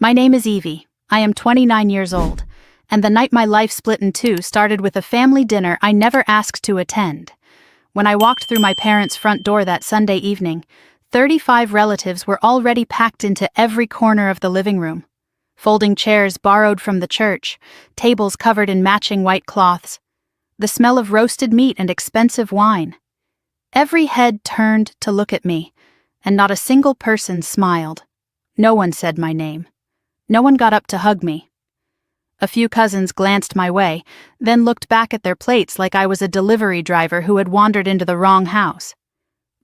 My name is Evie. I am 29 years old, and the night my life split in two started with a family dinner I never asked to attend. When I walked through my parents' front door that Sunday evening, 35 relatives were already packed into every corner of the living room. Folding chairs borrowed from the church, tables covered in matching white cloths, the smell of roasted meat and expensive wine. Every head turned to look at me, and not a single person smiled. No one said my name. No one got up to hug me. A few cousins glanced my way, then looked back at their plates like I was a delivery driver who had wandered into the wrong house.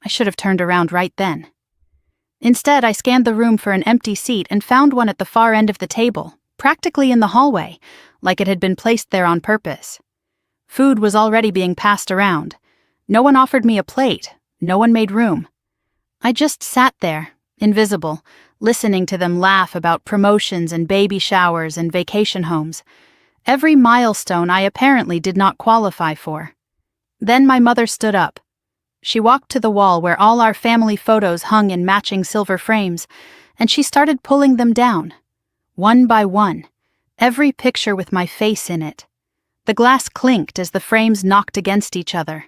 I should have turned around right then. Instead, I scanned the room for an empty seat and found one at the far end of the table, practically in the hallway, like it had been placed there on purpose. Food was already being passed around. No one offered me a plate. No one made room. I just sat there, invisible, listening to them laugh about promotions and baby showers and vacation homes. Every milestone I apparently did not qualify for. Then my mother stood up. She walked to the wall where all our family photos hung in matching silver frames, and she started pulling them down. One by one, every picture with my face in it. The glass clinked as the frames knocked against each other.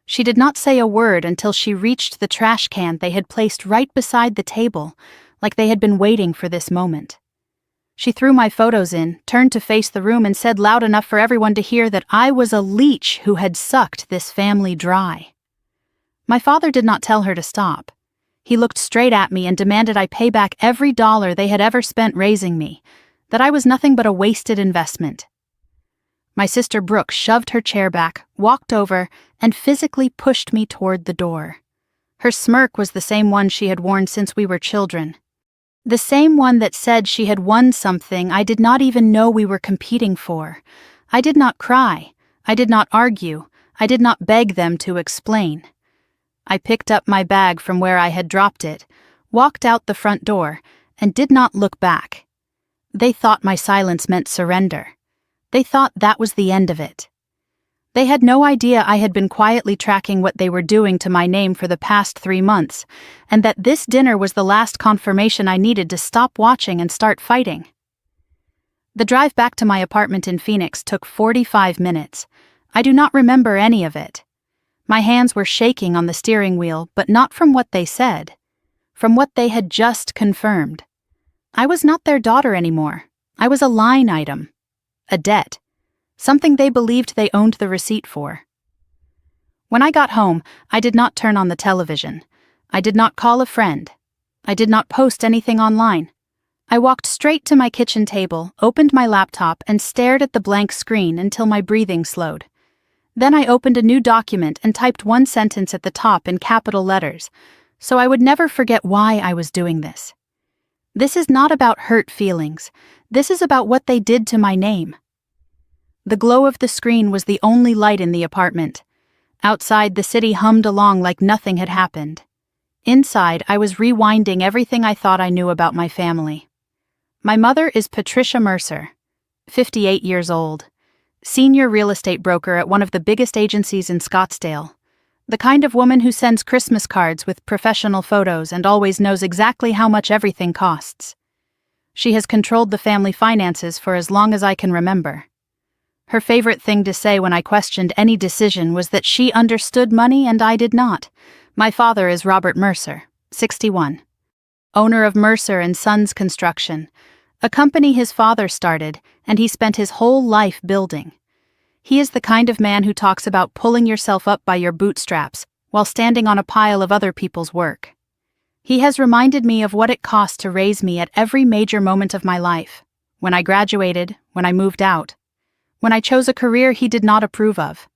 She did not say a word until she reached the trash can they had placed right beside the table, like they had been waiting for this moment. She threw my photos in, turned to face the room, and said loud enough for everyone to hear that I was a leech who had sucked this family dry. My father did not tell her to stop. He looked straight at me and demanded I pay back every dollar they had ever spent raising me, that I was nothing but a wasted investment. My sister Brooke shoved her chair back, walked over, and physically pushed me toward the door. Her smirk was the same one she had worn since we were children. The same one that said she had won something I did not even know we were competing for. I did not cry. I did not argue. I did not beg them to explain. I picked up my bag from where I had dropped it, walked out the front door, and did not look back. They thought my silence meant surrender. They thought that was the end of it. They had no idea I had been quietly tracking what they were doing to my name for the past 3 months, and that this dinner was the last confirmation I needed to stop watching and start fighting. The drive back to my apartment in Phoenix took 45 minutes. I do not remember any of it. My hands were shaking on the steering wheel, but not from what they said, from what they had just confirmed. I was not their daughter anymore. I was a line item, a debt. Something they believed they owned the receipt for. When I got home, I did not turn on the television. I did not call a friend. I did not post anything online. I walked straight to my kitchen table, opened my laptop, and stared at the blank screen until my breathing slowed. Then I opened a new document and typed one sentence at the top in capital letters, so I would never forget why I was doing this. This is not about hurt feelings. This is about what they did to my name. The glow of the screen was the only light in the apartment. Outside, the city hummed along like nothing had happened. Inside, I was rewinding everything I thought I knew about my family. My mother is Patricia Mercer, 58 years old, senior real estate broker at one of the biggest agencies in Scottsdale, the kind of woman who sends Christmas cards with professional photos and always knows exactly how much everything costs. She has controlled the family finances for as long as I can remember. Her favorite thing to say when I questioned any decision was that she understood money and I did not. My father is Robert Mercer, 61, owner of Mercer and Sons Construction, a company his father started and he spent his whole life building. He is the kind of man who talks about pulling yourself up by your bootstraps while standing on a pile of other people's work. He has reminded me of what it cost to raise me at every major moment of my life, when I graduated, when I moved out, when I chose a career he did not approve of.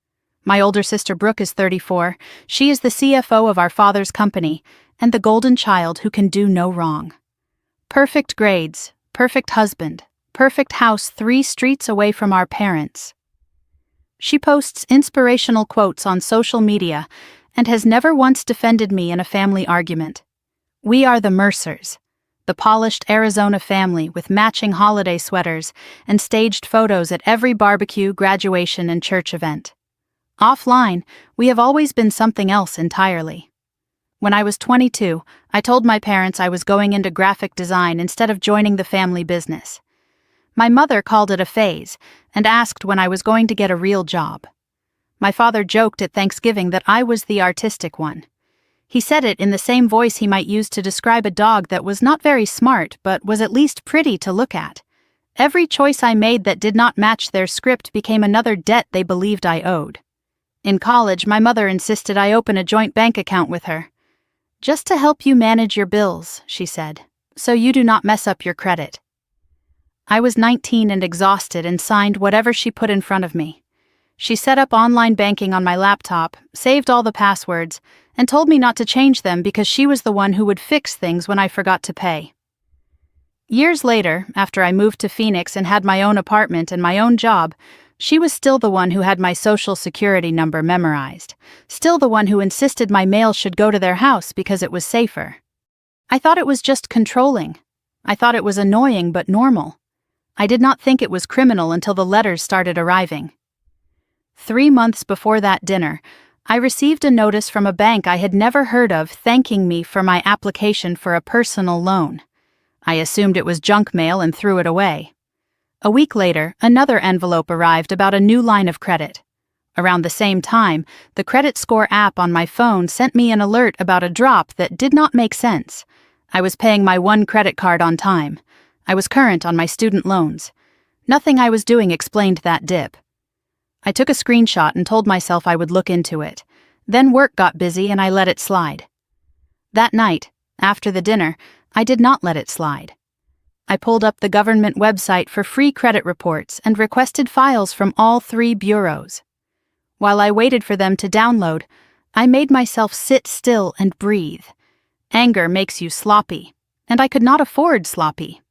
My older sister Brooke is 34. She is the CFO of our father's company and the golden child who can do no wrong. Perfect grades, perfect husband, perfect house 3 streets away from our parents. She posts inspirational quotes on social media and has never once defended me in a family argument. We are the Mercers, the polished Arizona family with matching holiday sweaters and staged photos at every barbecue, graduation, and church event. Offline, we have always been something else entirely. When I was 22, I told my parents I was going into graphic design instead of joining the family business. My mother called it a phase and asked when I was going to get a real job. My father joked at Thanksgiving that I was the artistic one. He said it in the same voice he might use to describe a dog that was not very smart but was at least pretty to look at. Every choice I made that did not match their script became another debt they believed I owed. In college, my mother insisted I open a joint bank account with her. "Just to help you manage your bills," she said, "so you do not mess up your credit." I was 19 and exhausted and signed whatever she put in front of me. She set up online banking on my laptop, saved all the passwords, and told me not to change them because she was the one who would fix things when I forgot to pay. Years later, after I moved to Phoenix and had my own apartment and my own job, she was still the one who had my social security number memorized, still the one who insisted my mail should go to their house because it was safer. I thought it was just controlling. I thought it was annoying but normal. I did not think it was criminal until the letters started arriving. 3 months before that dinner, I received a notice from a bank I had never heard of thanking me for my application for a personal loan. I assumed it was junk mail and threw it away. A week later, another envelope arrived about a new line of credit. Around the same time, the credit score app on my phone sent me an alert about a drop that did not make sense. I was paying my one credit card on time. I was current on my student loans. Nothing I was doing explained that dip. I took a screenshot and told myself I would look into it. Then work got busy and I let it slide. That night, after the dinner, I did not let it slide. I pulled up the government website for free credit reports and requested files from all 3 bureaus. While I waited for them to download, I made myself sit still and breathe. Anger makes you sloppy, and I could not afford sloppy.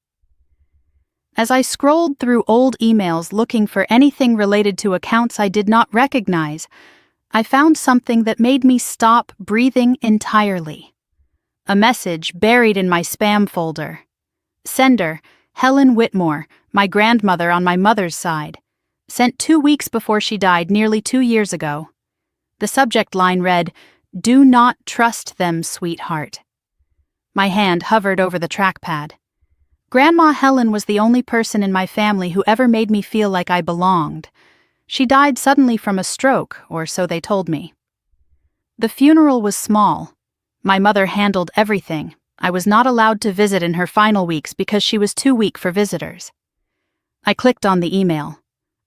As I scrolled through old emails looking for anything related to accounts I did not recognize, I found something that made me stop breathing entirely. A message buried in my spam folder. Sender, Helen Whitmore, my grandmother on my mother's side. Sent 2 weeks before she died nearly 2 years ago. The subject line read, "Do not trust them, sweetheart." My hand hovered over the trackpad. Grandma Helen was the only person in my family who ever made me feel like I belonged. She died suddenly from a stroke, or so they told me. The funeral was small. My mother handled everything. I was not allowed to visit in her final weeks because she was too weak for visitors. I clicked on the email.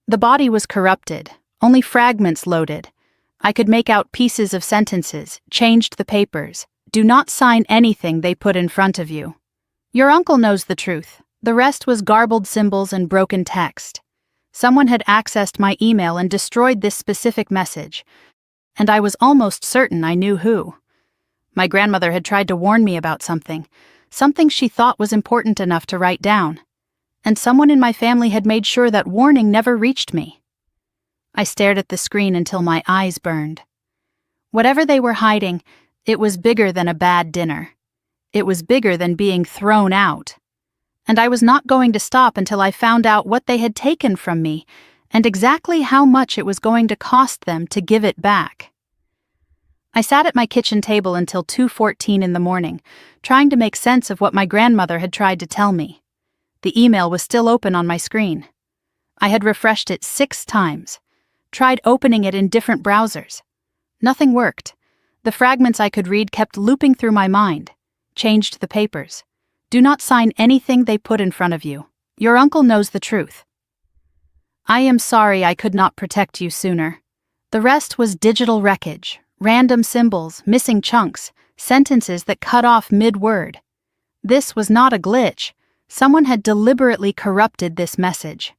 The body was corrupted, only fragments loaded. I could make out pieces of sentences, changed the papers. "Do not sign anything they put in front of you. Your uncle knows the truth." The rest was garbled symbols and broken text. Someone had accessed my email and destroyed this specific message, and I was almost certain I knew who. My grandmother had tried to warn me about something she thought was important enough to write down, and someone in my family had made sure that warning never reached me. I stared at the screen until my eyes burned. Whatever they were hiding, it was bigger than a bad dinner. It was bigger than being thrown out. And I was not going to stop until I found out what they had taken from me and exactly how much it was going to cost them to give it back. I sat at my kitchen table until 2:14 in the morning, trying to make sense of what my grandmother had tried to tell me. The email was still open on my screen. I had refreshed it 6 times, tried opening it in different browsers. Nothing worked. The fragments I could read kept looping through my mind. Changed the papers. "Do not sign anything they put in front of you. Your uncle knows the truth. I am sorry I could not protect you sooner." The rest was digital wreckage. Random symbols, missing chunks, sentences that cut off mid-word. This was not a glitch. Someone had deliberately corrupted this message.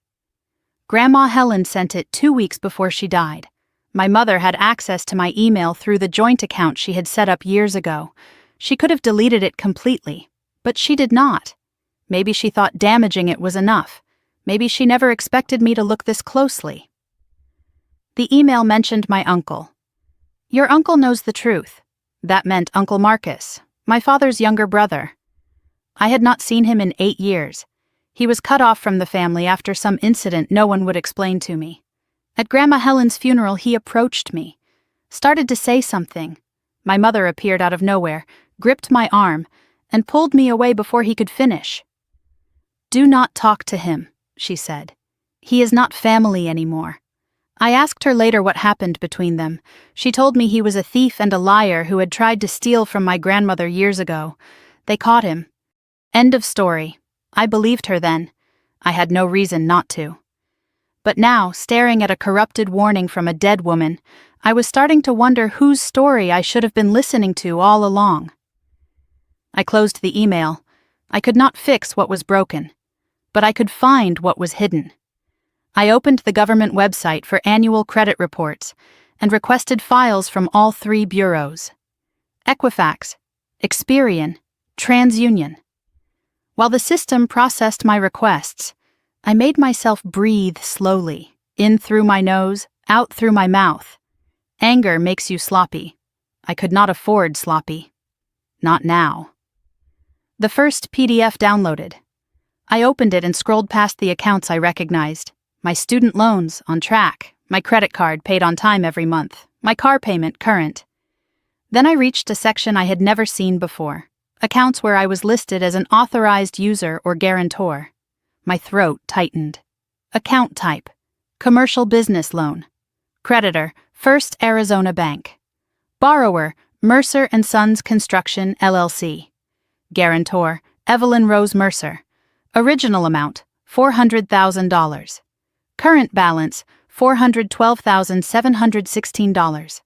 Grandma Helen sent it 2 weeks before she died. My mother had access to my email through the joint account she had set up years ago. She could have deleted it completely, but she did not. Maybe she thought damaging it was enough. Maybe she never expected me to look this closely. The email mentioned my uncle. "Your uncle knows the truth." That meant Uncle Marcus, my father's younger brother. I had not seen him in 8 years. He was cut off from the family after some incident no one would explain to me. At Grandma Helen's funeral, he approached me, started to say something, My mother appeared out of nowhere, gripped my arm, and pulled me away before he could finish. "Do not talk to him," she said. "He is not family anymore." I asked her later what happened between them. She told me he was a thief and a liar who had tried to steal from my grandmother years ago. They caught him. End of story. I believed her then. I had no reason not to. But now, staring at a corrupted warning from a dead woman, I was starting to wonder whose story I should have been listening to all along. I closed the email. I could not fix what was broken, but I could find what was hidden. I opened the government website for annual credit reports and requested files from all 3 bureaus: Equifax, Experian, TransUnion. While the system processed my requests, I made myself breathe slowly, in through my nose, out through my mouth. Anger makes you sloppy. I could not afford sloppy. Not now. The first PDF downloaded. I opened it and scrolled past the accounts I recognized. My student loans, on track. My credit card, paid on time every month. My car payment, current. Then I reached a section I had never seen before. Accounts where I was listed as an authorized user or guarantor. My throat tightened. Account type: commercial business loan. Creditor: First Arizona Bank. Borrower: Mercer & Sons Construction, LLC. Guarantor: Evelyn Rose Mercer. Original amount: $400,000. Current balance: $412,716.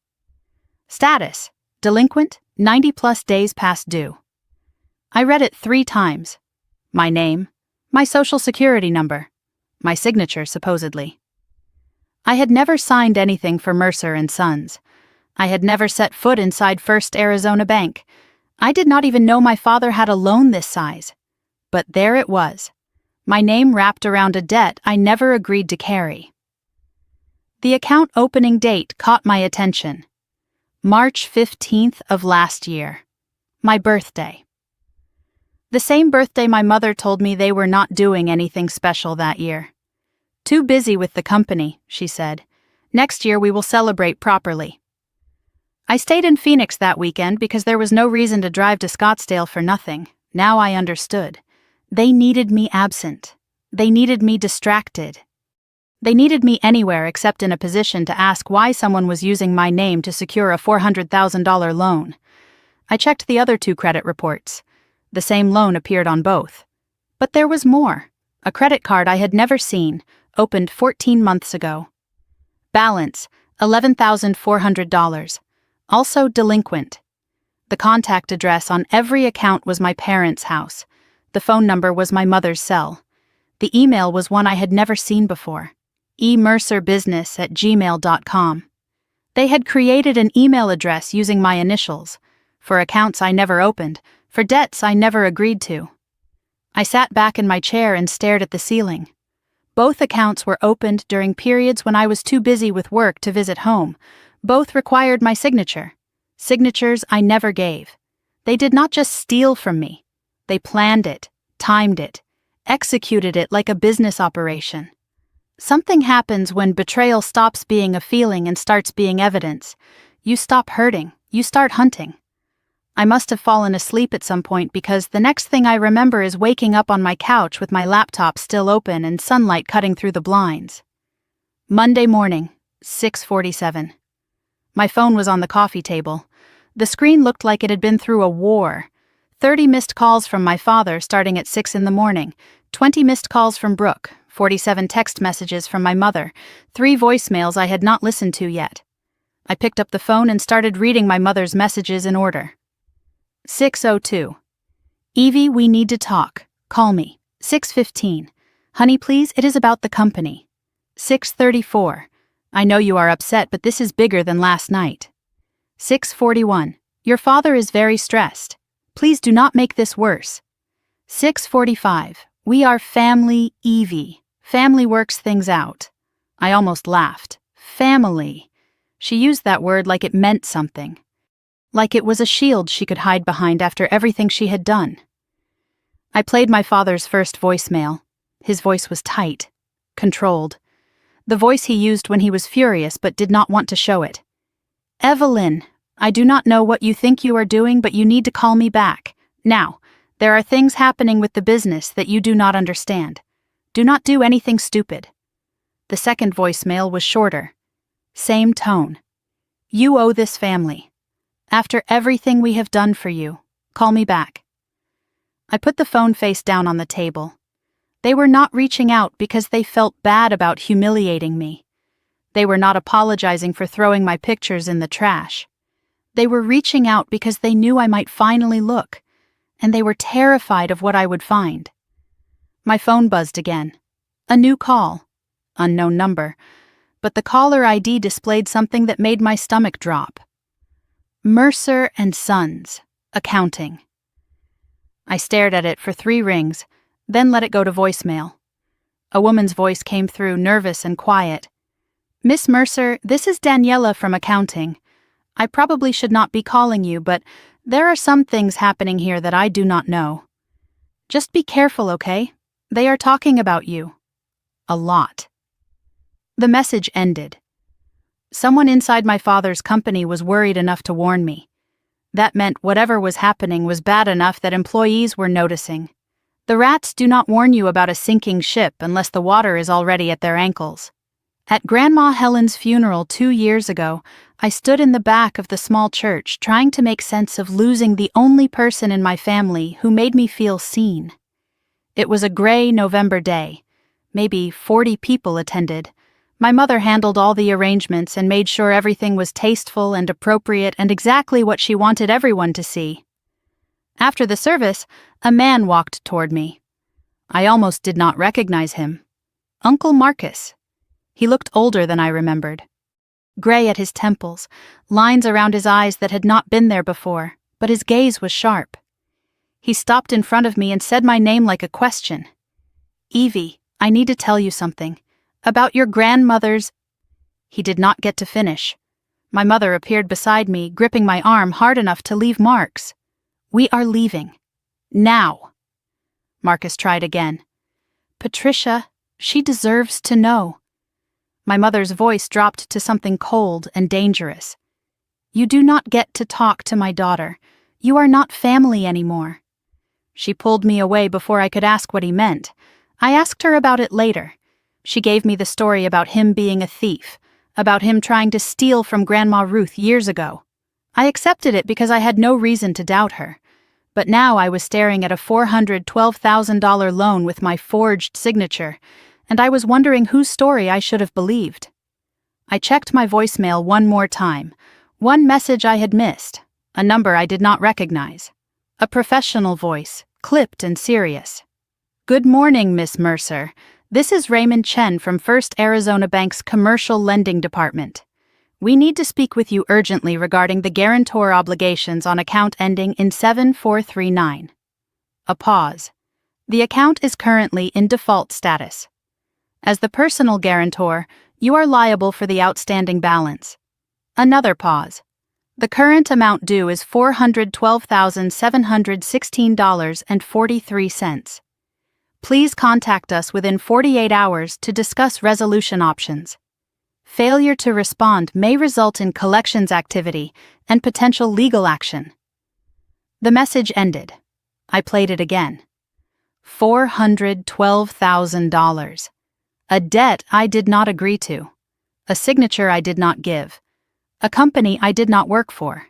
Status: delinquent, 90+ days past due. I read it 3 times. My name, my social security number, my signature supposedly. I had never signed anything for Mercer & Sons. I had never set foot inside First Arizona Bank. I did not even know my father had a loan this size. But there it was. My name wrapped around a debt I never agreed to carry. The account opening date caught my attention. March 15th of last year. My birthday. The same birthday my mother told me they were not doing anything special that year. "Too busy with the company," she said. "Next year we will celebrate properly." I stayed in Phoenix that weekend because there was no reason to drive to Scottsdale for nothing. Now I understood. They needed me absent. They needed me distracted. They needed me anywhere except in a position to ask why someone was using my name to secure a $400,000 loan. I checked the other 2 credit reports. The same loan appeared on both. But there was more. A credit card I had never seen, opened 14 months ago. Balance: $11,400. Also delinquent. The contact address on every account was my parents' house. The phone number was my mother's cell. The email was one I had never seen before. emercerbusiness@gmail.com. They had created an email address using my initials, for accounts I never opened, for debts I never agreed to. I sat back in my chair and stared at the ceiling. Both accounts were opened during periods when I was too busy with work to visit home. Both required my signature. Signatures I never gave. They did not just steal from me. They planned it, timed it, executed it like a business operation. Something happens when betrayal stops being a feeling and starts being evidence. You stop hurting, you start hunting. I must have fallen asleep at some point because the next thing I remember is waking up on my couch with my laptop still open and sunlight cutting through the blinds. Monday morning, 6:47. My phone was on the coffee table. The screen looked like it had been through a war. 30 missed calls from my father starting at 6 in the morning, 20 missed calls from Brooke, 47 text messages from my mother, 3 voicemails I had not listened to yet. I picked up the phone and started reading my mother's messages in order. 6:02. Evie, we need to talk. Call me. 6:15. Honey, please, it is about the company. 6:34. I know you are upset, but this is bigger than last night. 6:41. Your father is very stressed. Please do not make this worse. 6:45. We are family, Evie. Family works things out. I almost laughed. Family. She used that word like it meant something. Like it was a shield she could hide behind after everything she had done. I played my father's first voicemail. His voice was tight, controlled. The voice he used when he was furious but did not want to show it. Evelyn, I do not know what you think you are doing, but you need to call me back. Now, there are things happening with the business that you do not understand. Do not do anything stupid. The second voicemail was shorter. Same tone. You owe this family. After everything we have done for you, call me back. I put the phone face down on the table. They were not reaching out because they felt bad about humiliating me. They were not apologizing for throwing my pictures in the trash. They were reaching out because they knew I might finally look, and they were terrified of what I would find. My phone buzzed again. A new call. Unknown number. But the caller ID displayed something that made my stomach drop. Mercer and Sons, Accounting. I stared at it for 3 rings, then let it go to voicemail. A woman's voice came through, nervous and quiet. Miss Mercer, this is Daniela from accounting. I probably should not be calling you, but there are some things happening here that I do not know. Just be careful, okay? They are talking about you. A lot. The message ended. Someone inside my father's company was worried enough to warn me. That meant whatever was happening was bad enough that employees were noticing. The rats do not warn you about a sinking ship unless the water is already at their ankles. At Grandma Helen's funeral 2 years ago, I stood in the back of the small church trying to make sense of losing the only person in my family who made me feel seen. It was a gray November day. Maybe 40 people attended. My mother handled all the arrangements and made sure everything was tasteful and appropriate and exactly what she wanted everyone to see. After the service, a man walked toward me. I almost did not recognize him. Uncle Marcus. He looked older than I remembered. Gray at his temples, lines around his eyes that had not been there before, but his gaze was sharp. He stopped in front of me and said my name like a question. Evie, I need to tell you something. About your grandmother's... He did not get to finish. My mother appeared beside me, gripping my arm hard enough to leave marks. We are leaving. Now. Marcus tried again. Patricia, she deserves to know. My mother's voice dropped to something cold and dangerous. You do not get to talk to my daughter. You are not family anymore. She pulled me away before I could ask what he meant. I asked her about it later. She gave me the story about him being a thief, about him trying to steal from Grandma Ruth years ago. I accepted it because I had no reason to doubt her. But now I was staring at a $412,000 loan with my forged signature, and I was wondering whose story I should have believed. I checked my voicemail one more time. One message I had missed, a number I did not recognize. A professional voice, clipped and serious. Good morning, Miss Mercer. This is Raymond Chen from First Arizona Bank's Commercial Lending Department. We need to speak with you urgently regarding the guarantor obligations on account ending in 7439. A pause. The account is currently in default status. As the personal guarantor, you are liable for the outstanding balance. Another pause. The current amount due is $412,716.43. Please contact us within 48 hours to discuss resolution options. Failure to respond may result in collections activity and potential legal action. The message ended. I played it again. $412,000. A debt I did not agree to. A signature I did not give. A company I did not work for.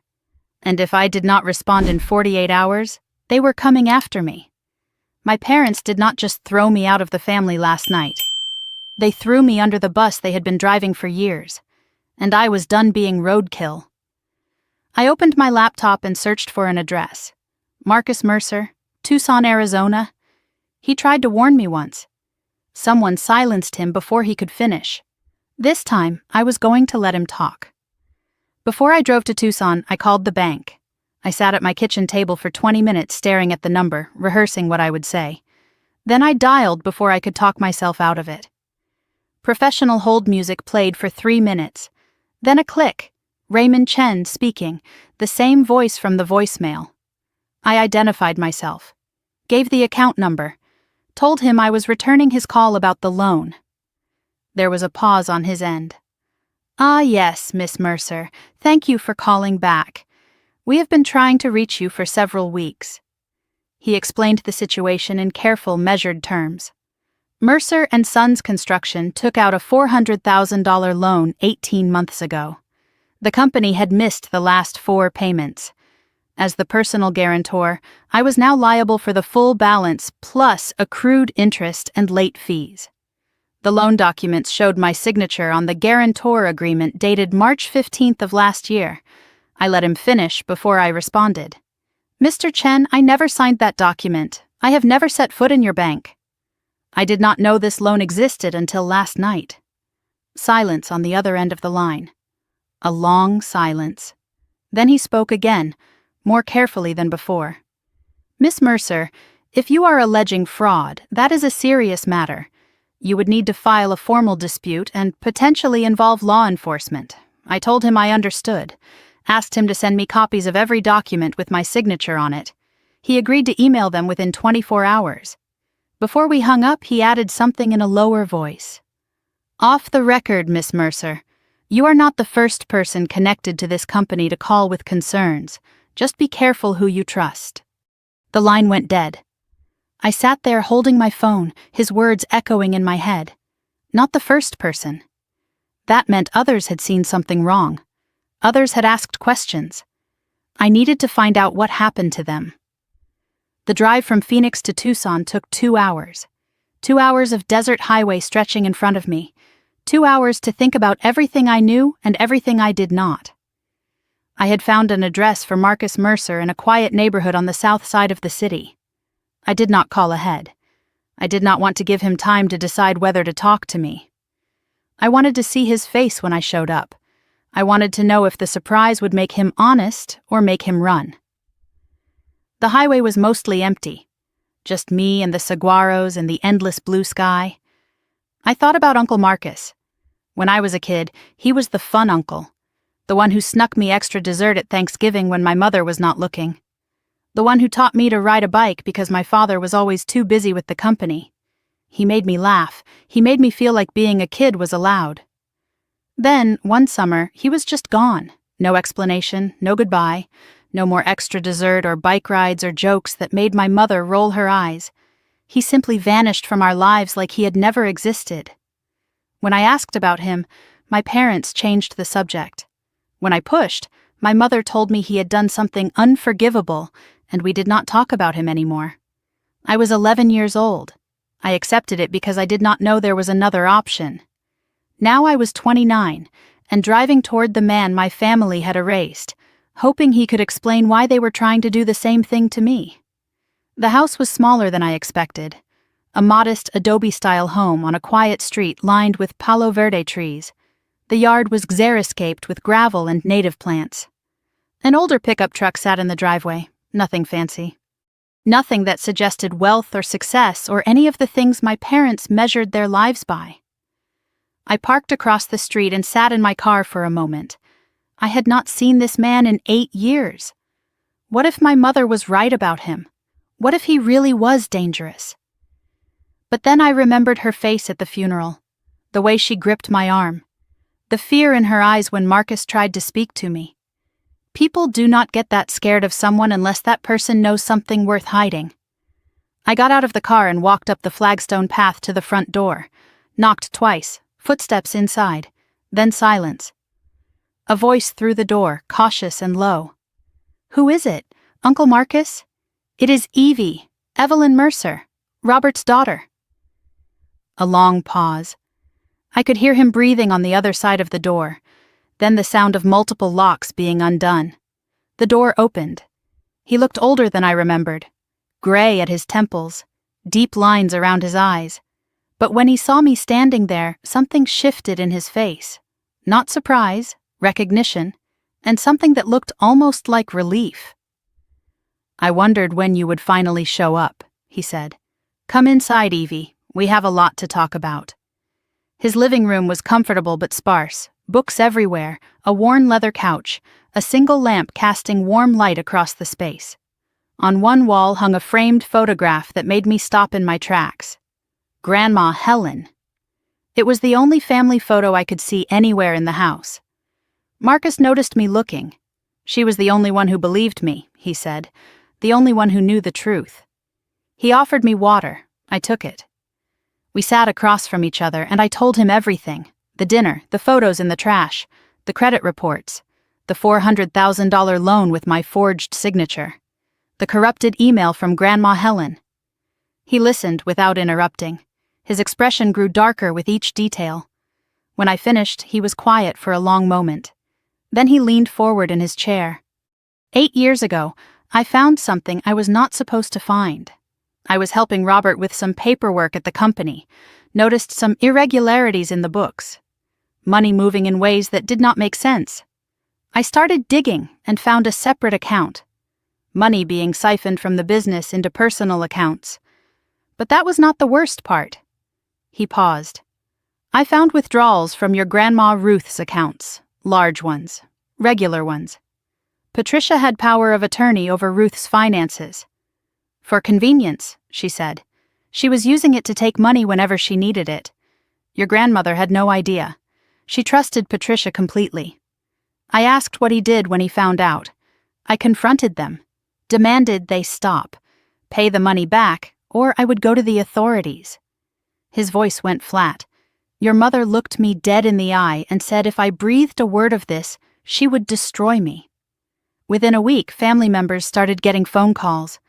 And if I did not respond in 48 hours, they were coming after me. My parents did not just throw me out of the family last night. They threw me under the bus they had been driving for years, and I was done being roadkill. I opened my laptop and searched for an address. Marcus Mercer, Tucson, Arizona. He tried to warn me once. Someone silenced him before he could finish. This time, I was going to let him talk. Before I drove to Tucson, I called the bank. I sat at my kitchen table for 20 minutes staring at the number, rehearsing what I would say. Then I dialed before I could talk myself out of it. Professional hold music played for 3 minutes. Then a click. Raymond Chen speaking, the same voice from the voicemail. I identified myself. Gave the account number. Told him I was returning his call about the loan. There was a pause on his end. Ah, yes, Miss Mercer. Thank you for calling back. We have been trying to reach you for several weeks. He explained the situation in careful, measured terms. Mercer and Sons Construction took out a $400,000 loan 18 months ago. The company had missed the last 4 payments. As the personal guarantor, I was now liable for the full balance plus accrued interest and late fees. The loan documents showed my signature on the guarantor agreement dated March 15th of last year. I let him finish before I responded. Mr. Chen, I never signed that document. I have never set foot in your bank. I did not know this loan existed until last night. Silence on the other end of the line. A long silence. Then he spoke again, more carefully than before. Miss Mercer, if you are alleging fraud, that is a serious matter. You would need to file a formal dispute and potentially involve law enforcement. I told him I understood, asked him to send me copies of every document with my signature on it. He agreed to email them within 24 hours. Before we hung up, he added something in a lower voice. Off the record, Miss Mercer. You are not the first person connected to this company to call with concerns. Just be careful who you trust. The line went dead. I sat there holding my phone, his words echoing in my head. Not the first person. That meant others had seen something wrong. Others had asked questions. I needed to find out what happened to them. The drive from Phoenix to Tucson took 2 hours. 2 hours of desert highway stretching in front of me. 2 hours to think about everything I knew and everything I did not. I had found an address for Marcus Mercer in a quiet neighborhood on the south side of the city. I did not call ahead. I did not want to give him time to decide whether to talk to me. I wanted to see his face when I showed up. I wanted to know if the surprise would make him honest or make him run. The highway was mostly empty. Just me and the saguaros and the endless blue sky. I thought about Uncle Marcus. When I was a kid, he was the fun uncle. The one who snuck me extra dessert at Thanksgiving when my mother was not looking. The one who taught me to ride a bike because my father was always too busy with the company. He made me laugh. He made me feel like being a kid was allowed. Then, one summer, he was just gone. No explanation, no goodbye, no more extra dessert or bike rides or jokes that made my mother roll her eyes. He simply vanished from our lives like he had never existed. When I asked about him, my parents changed the subject. When I pushed, my mother told me he had done something unforgivable, and we did not talk about him anymore. I was 11 years old. I accepted it because I did not know there was another option. Now I was 29, and driving toward the man my family had erased, hoping he could explain why they were trying to do the same thing to me. The house was smaller than I expected. A modest adobe-style home on a quiet street lined with Palo Verde trees. The yard was xeriscaped with gravel and native plants. An older pickup truck sat in the driveway. Nothing fancy. Nothing that suggested wealth or success or any of the things my parents measured their lives by. I parked across the street and sat in my car for a moment. I had not seen this man in 8 years. What if my mother was right about him? What if he really was dangerous? But then I remembered her face at the funeral, the way she gripped my arm, the fear in her eyes when Marcus tried to speak to me. People do not get that scared of someone unless that person knows something worth hiding. I got out of the car and walked up the flagstone path to the front door, knocked twice, footsteps inside, then silence. A voice through the door, cautious and low. "Who is it? Uncle Marcus?" "It is Evie, Evelyn Mercer, Robert's daughter." A long pause. I could hear him breathing on the other side of the door. Then the sound of multiple locks being undone. The door opened. He looked older than I remembered. Gray at his temples, deep lines around his eyes. But when he saw me standing there, something shifted in his face. Not surprise, recognition, and something that looked almost like relief. "I wondered when you would finally show up," he said. "Come inside, Evie. We have a lot to talk about." His living room was comfortable but sparse. Books everywhere, a worn leather couch, a single lamp casting warm light across the space. On one wall hung a framed photograph that made me stop in my tracks. Grandma Helen. It was the only family photo I could see anywhere in the house. Marcus noticed me looking. She was the only one who believed me, he said, the only one who knew the truth. He offered me water. I took it. We sat across from each other, and I told him everything: the dinner, the photos in the trash, the credit reports, the $400,000 loan with my forged signature, the corrupted email from Grandma Helen. He listened without interrupting. His expression grew darker with each detail. When I finished, he was quiet for a long moment. Then he leaned forward in his chair. 8 years ago, I found something I was not supposed to find. I was helping Robert with some paperwork at the company, noticed some irregularities in the books, money moving in ways that did not make sense. I started digging and found a separate account, money being siphoned from the business into personal accounts. But that was not the worst part. He paused. I found withdrawals from your Grandma Ruth's accounts, large ones, regular ones. Patricia had power of attorney over Ruth's finances. For convenience, she said. She was using it to take money whenever she needed it. Your grandmother had no idea. She trusted Patricia completely. I asked what he did when he found out. I confronted them, demanded they stop, pay the money back, or I would go to the authorities. His voice went flat. Your mother looked me dead in the eye and said if I breathed a word of this, she would destroy me. Within a week, family members started getting phone calls.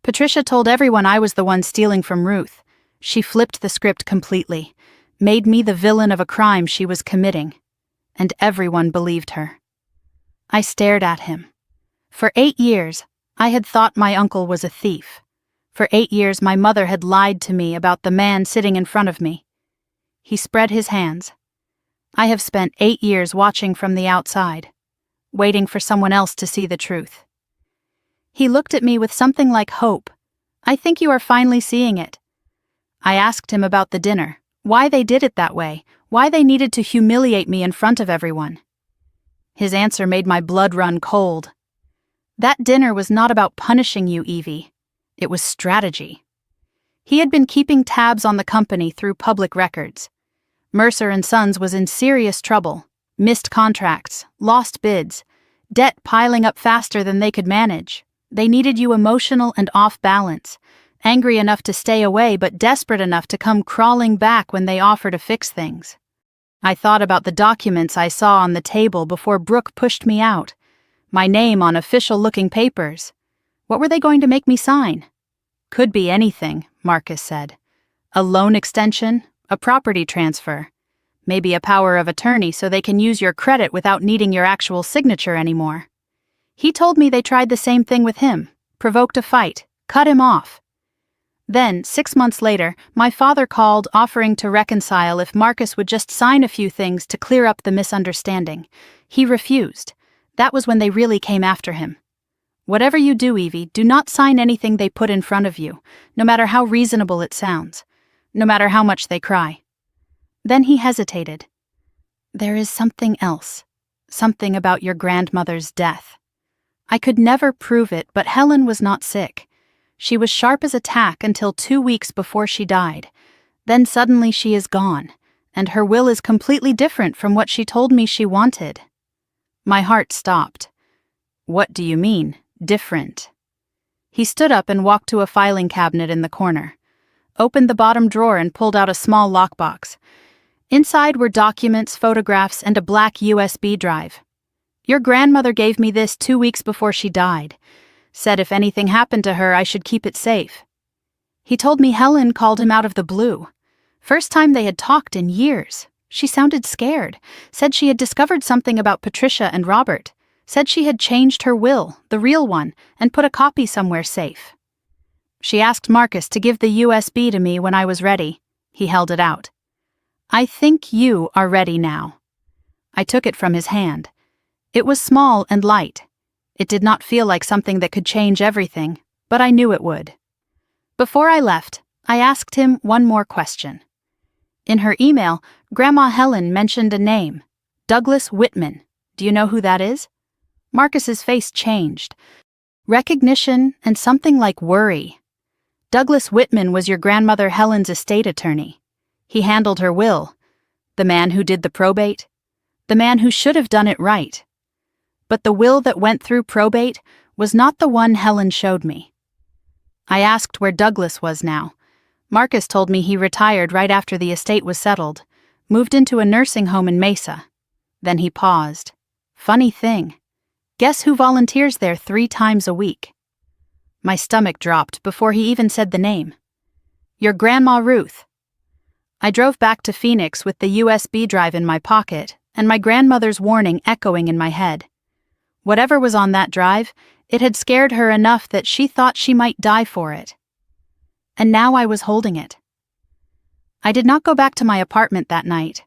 Patricia told everyone I was the one stealing from Ruth. She flipped the script completely, made me the villain of a crime she was committing. And everyone believed her. I stared at him. For 8 years, I had thought my uncle was a thief. For 8 years, my mother had lied to me about the man sitting in front of me. He spread his hands. I have spent 8 years watching from the outside, waiting for someone else to see the truth. He looked at me with something like hope. I think you are finally seeing it. I asked him about the dinner, why they did it that way, why they needed to humiliate me in front of everyone. His answer made my blood run cold. That dinner was not about punishing you, Evie. It was strategy. He had been keeping tabs on the company through public records. Mercer and Sons was in serious trouble, missed contracts, lost bids, debt piling up faster than they could manage. They needed you emotional and off balance, angry enough to stay away but desperate enough to come crawling back when they offer to fix things. I thought about the documents I saw on the table before Brooke pushed me out, my name on official-looking papers. What were they going to make me sign? Could be anything, Marcus said. A loan extension, a property transfer, maybe a power of attorney so they can use your credit without needing your actual signature anymore. He told me they tried the same thing with him, provoked a fight, cut him off. Then, 6 months later, my father called offering to reconcile if Marcus would just sign a few things to clear up the misunderstanding. He refused. That was when they really came after him. Whatever you do, Evie, do not sign anything they put in front of you, no matter how reasonable it sounds, no matter how much they cry. Then he hesitated. There is something else, something about your grandmother's death. I could never prove it, but Helen was not sick. She was sharp as a tack until 2 weeks before she died. Then suddenly she is gone, and her will is completely different from what she told me she wanted. My heart stopped. What do you mean, different? He stood up and walked to a filing cabinet in the corner, opened the bottom drawer and pulled out a small lockbox. Inside were documents, photographs, and a black USB drive. Your grandmother gave me this 2 weeks before she died. Said if anything happened to her, I should keep it safe. He told me Helen called him out of the blue. First time they had talked in years. She sounded scared, said she had discovered something about Patricia and Robert, said she had changed her will, the real one, and put a copy somewhere safe. She asked Marcus to give the USB to me when I was ready. He held it out. I think you are ready now. I took it from his hand. It was small and light. It did not feel like something that could change everything, but I knew it would. Before I left, I asked him one more question. In her email, Grandma Helen mentioned a name, Douglas Whitman. Do you know who that is? Marcus's face changed. Recognition and something like worry. Douglas Whitman was your grandmother Helen's estate attorney. He handled her will, The man who did the probate? The man who should have done it right. But the will that went through probate was not the one Helen showed me. I asked where Douglas was now. Marcus told me he retired right after the estate was settled, moved into a nursing home in Mesa. Then he paused. Funny thing. Guess who volunteers there 3 times a week? My stomach dropped before he even said the name. Your Grandma Ruth. I drove back to Phoenix with the USB drive in my pocket and my grandmother's warning echoing in my head. Whatever was on that drive, it had scared her enough that she thought she might die for it. And now I was holding it. I did not go back to my apartment that night.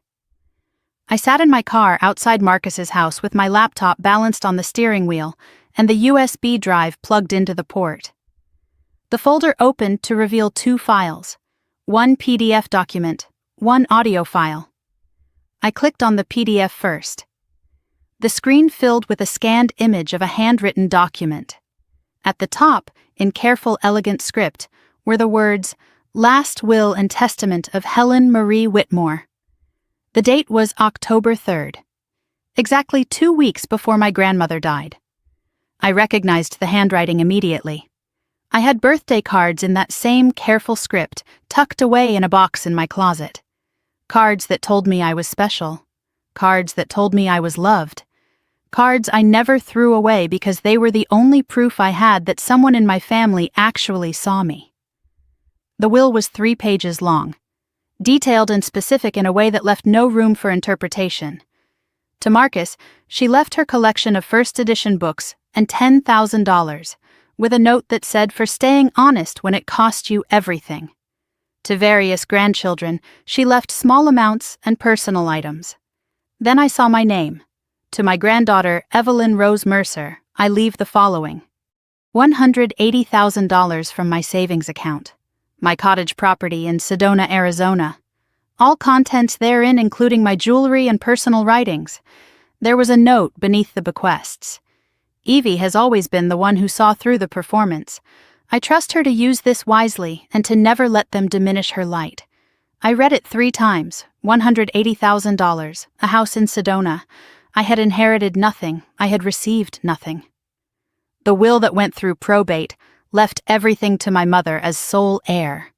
I sat in my car outside Marcus's house with my laptop balanced on the steering wheel and the USB drive plugged into the port. The folder opened to reveal 2 files, 1 PDF document, 1 audio file. I clicked on the PDF first. The screen filled with a scanned image of a handwritten document. At the top, in careful, elegant script, were the words, Last Will and Testament of Helen Marie Whitmore. The date was October 3rd, exactly 2 weeks before my grandmother died. I recognized the handwriting immediately. I had birthday cards in that same careful script tucked away in a box in my closet. Cards that told me I was special. Cards that told me I was loved. Cards I never threw away because they were the only proof I had that someone in my family actually saw me. The will was 3 pages long, detailed and specific in a way that left no room for interpretation. To Marcus, she left her collection of first edition books and $10,000, with a note that said for staying honest when it cost you everything. To various grandchildren, she left small amounts and personal items. Then I saw my name. To my granddaughter, Evelyn Rose Mercer, I leave the following: $180,000 from my savings account. My cottage property in Sedona, Arizona. All contents therein including my jewelry and personal writings. There was a note beneath the bequests. Evie has always been the one who saw through the performance. I trust her to use this wisely and to never let them diminish her light. I read it 3 times, $180,000, a house in Sedona. I had inherited nothing, I had received nothing. The will that went through probate left everything to my mother as sole heir.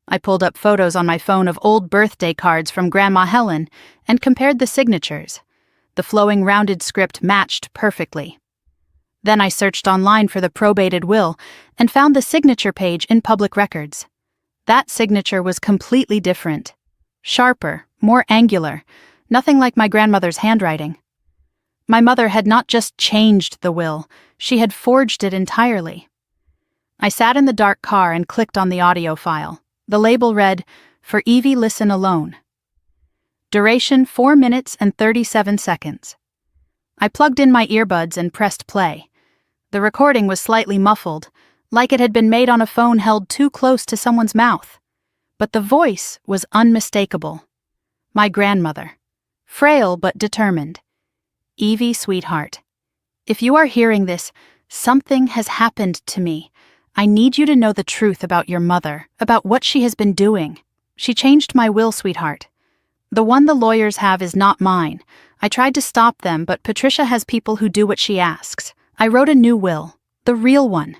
I pulled up photos on my phone of old birthday cards from Grandma Helen and compared the signatures. The flowing rounded script matched perfectly. Then I searched online for the probated will and found the signature page in public records. That signature was completely different. Sharper, more angular, nothing like my grandmother's handwriting. My mother had not just changed the will, she had forged it entirely. I sat in the dark car and clicked on the audio file. The label read, For Evie Listen Alone. Duration 4 minutes and 37 seconds. I plugged in my earbuds and pressed play. The recording was slightly muffled, like it had been made on a phone held too close to someone's mouth. But the voice was unmistakable. My grandmother. Frail but determined. Evie, sweetheart. If you are hearing this, something has happened to me. I need you to know the truth about your mother, about what she has been doing. She changed my will, sweetheart. The one the lawyers have is not mine. I tried to stop them, but Patricia has people who do what she asks. I wrote a new will, the real one.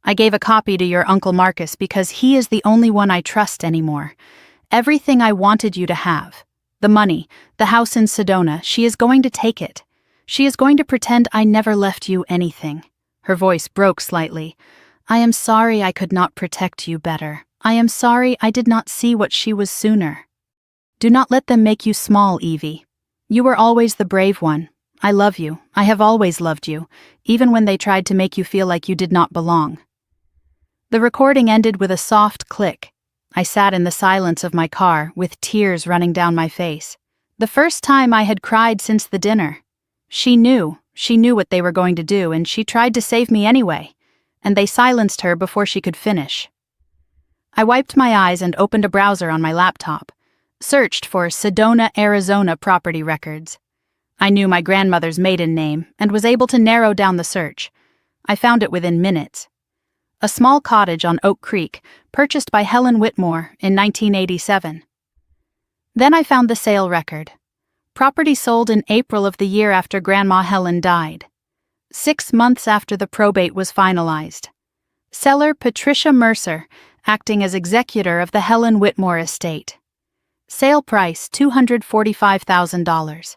I gave a copy to your Uncle Marcus because he is the only one I trust anymore. Everything I wanted you to have. The money, the house in Sedona, she is going to take it. She is going to pretend I never left you anything. Her voice broke slightly. I am sorry I could not protect you better. I am sorry I did not see what she was sooner. Do not let them make you small, Evie. You were always the brave one. I love you. I have always loved you, even when they tried to make you feel like you did not belong. The recording ended with a soft click. I sat in the silence of my car, with tears running down my face. The first time I had cried since the dinner. She knew what they were going to do, and she tried to save me anyway, and they silenced her before she could finish. I wiped my eyes and opened a browser on my laptop, searched for Sedona, Arizona property records. I knew my grandmother's maiden name and was able to narrow down the search. I found it within minutes. A small cottage on Oak Creek, purchased by Helen Whitmore in 1987. Then I found the sale record. Property sold in April of the year after Grandma Helen died. 6 months after the probate was finalized. Seller Patricia Mercer, acting as executor of the Helen Whitmore estate. Sale price $245,000.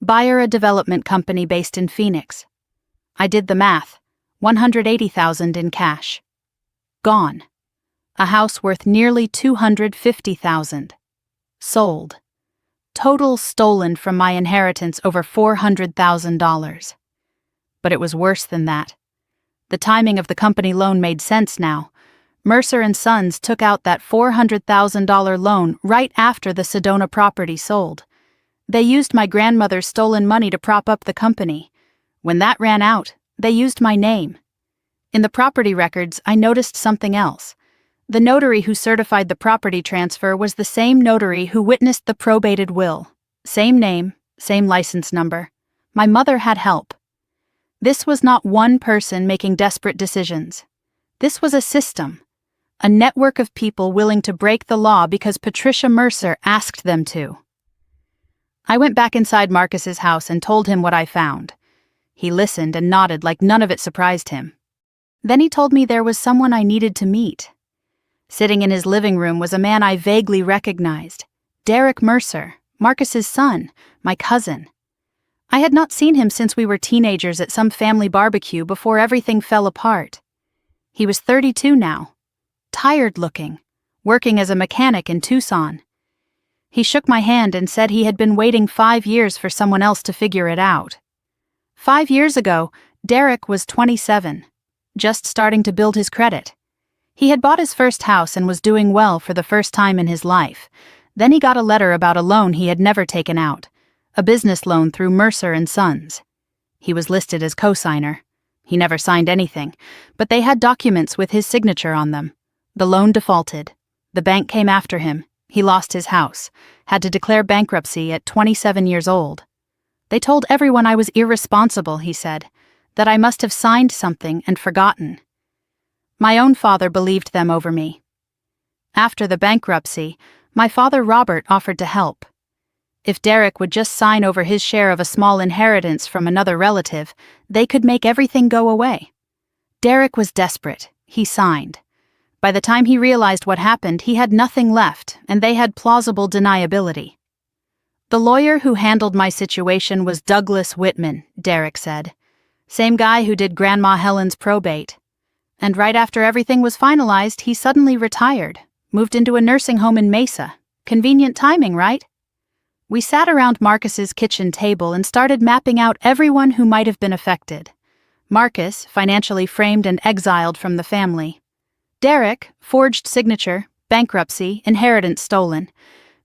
Buyer a development company based in Phoenix. I did the math. $180,000 in cash. Gone. A house worth nearly $250,000. Sold. Total stolen from my inheritance over $400,000. But it was worse than that. The timing of the company loan made sense now. Mercer and Sons took out that $400,000 loan right after the Sedona property sold. They used my grandmother's stolen money to prop up the company. When that ran out, they used my name. In the property records, I noticed something else. The notary who certified the property transfer was the same notary who witnessed the probated will. Same name, same license number. My mother had help. This was not one person making desperate decisions. This was a system. A network of people willing to break the law because Patricia Mercer asked them to. I went back inside Marcus's house and told him what I found. He listened and nodded like none of it surprised him. Then he told me there was someone I needed to meet. Sitting in his living room was a man I vaguely recognized. Derek Mercer, Marcus's son, my cousin. I had not seen him since we were teenagers at some family barbecue before everything fell apart. He was 32 now. Tired looking, working as a mechanic in Tucson. He shook my hand and said he had been waiting 5 years for someone else to figure it out. 5 years ago, Derek was 27, just starting to build his credit. He had bought his first house and was doing well for the first time in his life. Then he got a letter about a loan he had never taken out, a business loan through Mercer and Sons. He was listed as co-signer. He never signed anything, but they had documents with his signature on them. The loan defaulted. The bank came after him. He lost his house, had to declare bankruptcy at 27 years old. They told everyone I was irresponsible, he said, that I must have signed something and forgotten. My own father believed them over me. After the bankruptcy, my father Robert offered to help. If Derek would just sign over his share of a small inheritance from another relative, they could make everything go away. Derek was desperate. He signed. By the time he realized what happened, he had nothing left, and they had plausible deniability. The lawyer who handled my situation was Douglas Whitman, Derek said. Same guy who did Grandma Helen's probate. And right after everything was finalized, he suddenly retired, moved into a nursing home in Mesa. Convenient timing, right? We sat around Marcus's kitchen table and started mapping out everyone who might have been affected. Marcus, financially framed and exiled from the family. Derek, forged signature, bankruptcy, inheritance stolen.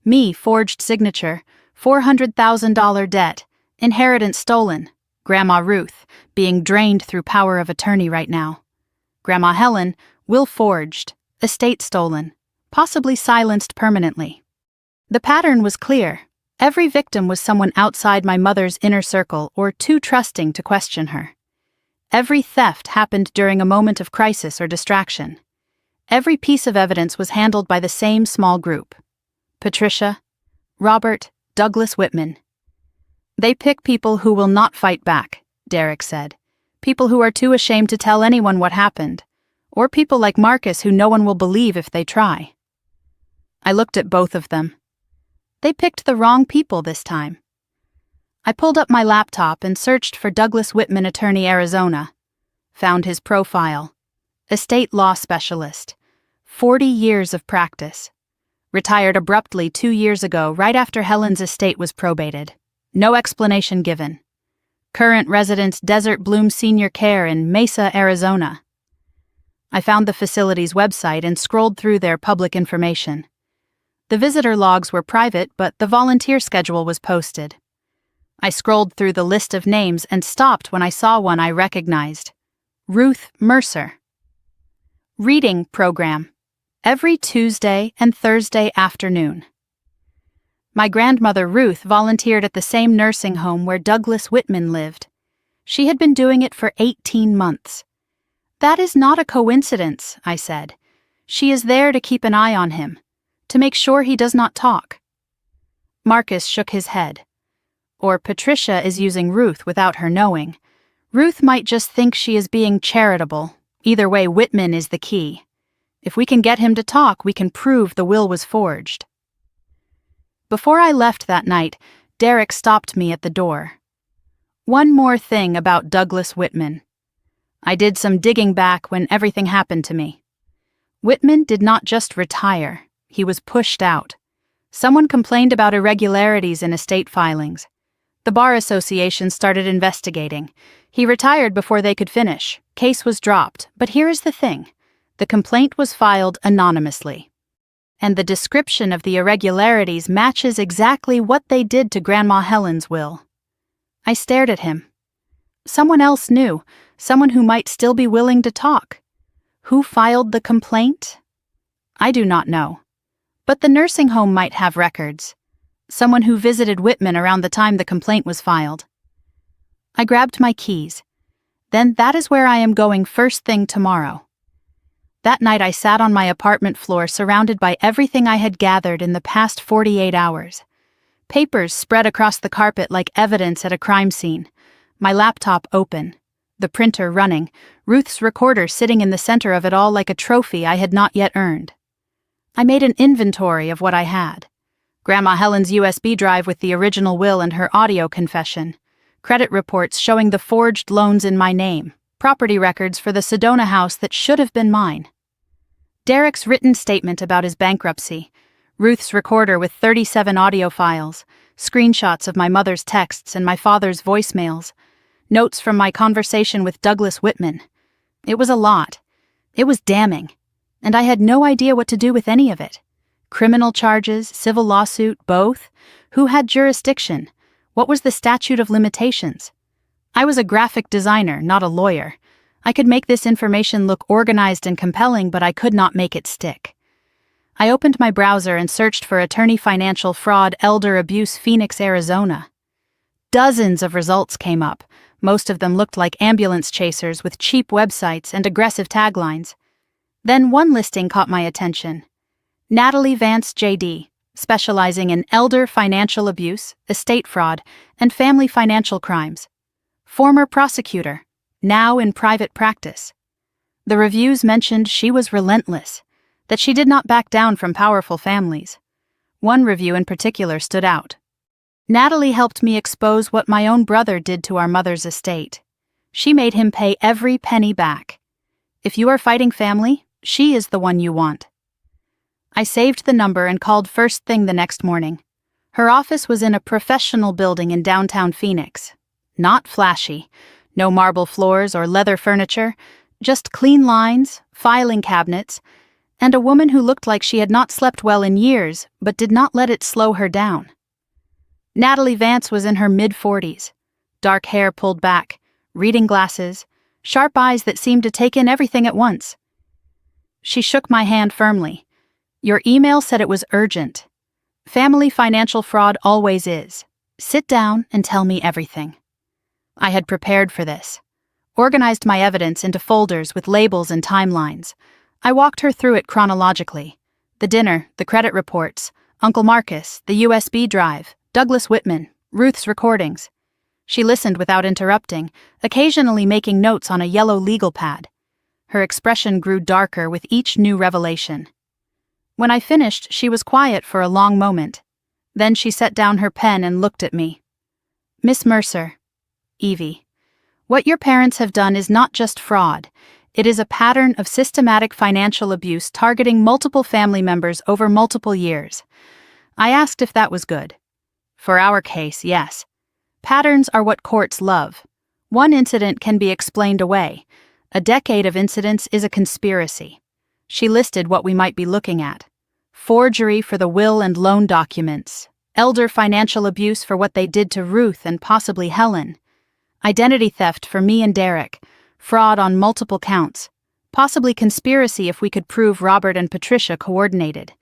Me, forged signature, $400,000 debt, inheritance stolen. Grandma Ruth, being drained through power of attorney right now. Grandma Helen, will forged, estate stolen, possibly silenced permanently. The pattern was clear. Every victim was someone outside my mother's inner circle or too trusting to question her. Every theft happened during a moment of crisis or distraction. Every piece of evidence was handled by the same small group. Patricia, Robert, Douglas Whitman. They pick people who will not fight back, Derek said. People who are too ashamed to tell anyone what happened. Or people like Marcus who no one will believe if they try. I looked at both of them. They picked the wrong people this time. I pulled up my laptop and searched for Douglas Whitman, Attorney, Arizona. Found his profile. Estate law specialist. 40 years of practice. Retired abruptly 2 years ago, right after Helen's estate was probated. No explanation given. Current residence Desert Bloom Senior Care in Mesa, Arizona. I found the facility's website and scrolled through their public information. The visitor logs were private, but the volunteer schedule was posted. I scrolled through the list of names and stopped when I saw one I recognized. Ruth Mercer. Reading program. Every Tuesday and Thursday afternoon. My grandmother Ruth volunteered at the same nursing home where Douglas Whitman lived. She had been doing it for 18 months. That is not a coincidence, I said. She is there to keep an eye on him, to make sure he does not talk. Marcus shook his head. Or Patricia is using Ruth without her knowing. Ruth might just think she is being charitable. Either way, Whitman is the key. If we can get him to talk, we can prove the will was forged. Before I left that night, Derek stopped me at the door. One more thing about Douglas Whitman. I did some digging back when everything happened to me. Whitman did not just retire, he was pushed out. Someone complained about irregularities in estate filings. The Bar Association started investigating. He retired before they could finish. Case was dropped, but here is the thing. The complaint was filed anonymously. And the description of the irregularities matches exactly what they did to Grandma Helen's will. I stared at him. Someone else knew, someone who might still be willing to talk. Who filed the complaint? I do not know. But the nursing home might have records. Someone who visited Whitman around the time the complaint was filed. I grabbed my keys. Then that is where I am going first thing tomorrow. That night I sat on my apartment floor surrounded by everything I had gathered in the past 48 hours. Papers spread across the carpet like evidence at a crime scene. My laptop open. The printer running. Ruth's recorder sitting in the center of it all like a trophy I had not yet earned. I made an inventory of what I had. Grandma Helen's USB drive with the original will and her audio confession. Credit reports showing the forged loans in my name. Property records for the Sedona house that should have been mine. Derek's written statement about his bankruptcy. Ruth's recorder with 37 audio files. Screenshots of my mother's texts and my father's voicemails. Notes from my conversation with Douglas Whitman. It was a lot. It was damning. And I had no idea what to do with any of it. Criminal charges, civil lawsuit, both? Who had jurisdiction? What was the statute of limitations? I was a graphic designer, not a lawyer. I could make this information look organized and compelling, but I could not make it stick. I opened my browser and searched for attorney financial fraud elder abuse Phoenix, Arizona. Dozens of results came up. Most of them looked like ambulance chasers with cheap websites and aggressive taglines. Then one listing caught my attention. Natalie Vance J.D., specializing in elder financial abuse, estate fraud, and family financial crimes. Former prosecutor, now in private practice. The reviews mentioned she was relentless, that she did not back down from powerful families. One review in particular stood out. Natalie helped me expose what my own brother did to our mother's estate. She made him pay every penny back. If you are fighting family, she is the one you want. I saved the number and called first thing the next morning. Her office was in a professional building in downtown Phoenix. Not flashy. No marble floors or leather furniture. Just clean lines, filing cabinets, and a woman who looked like she had not slept well in years, but did not let it slow her down. Natalie Vance was in her mid-40s. Dark hair pulled back, reading glasses, sharp eyes that seemed to take in everything at once. She shook my hand firmly. Your email said it was urgent. Family financial fraud always is. Sit down and tell me everything. I had prepared for this. Organized my evidence into folders with labels and timelines. I walked her through it chronologically. The dinner, the credit reports, Uncle Marcus, the USB drive, Douglas Whitman, Ruth's recordings. She listened without interrupting, occasionally making notes on a yellow legal pad. Her expression grew darker with each new revelation. When I finished, she was quiet for a long moment. Then she set down her pen and looked at me. Miss Mercer, Evie, what your parents have done is not just fraud. It is a pattern of systematic financial abuse targeting multiple family members over multiple years. I asked if that was good. For our case, yes. Patterns are what courts love. One incident can be explained away. A decade of incidents is a conspiracy. She listed what we might be looking at. Forgery for the will and loan documents. Elder financial abuse for what they did to Ruth and possibly Helen. Identity theft for me and Derek. Fraud on multiple counts. Possibly conspiracy if we could prove Robert and Patricia coordinated.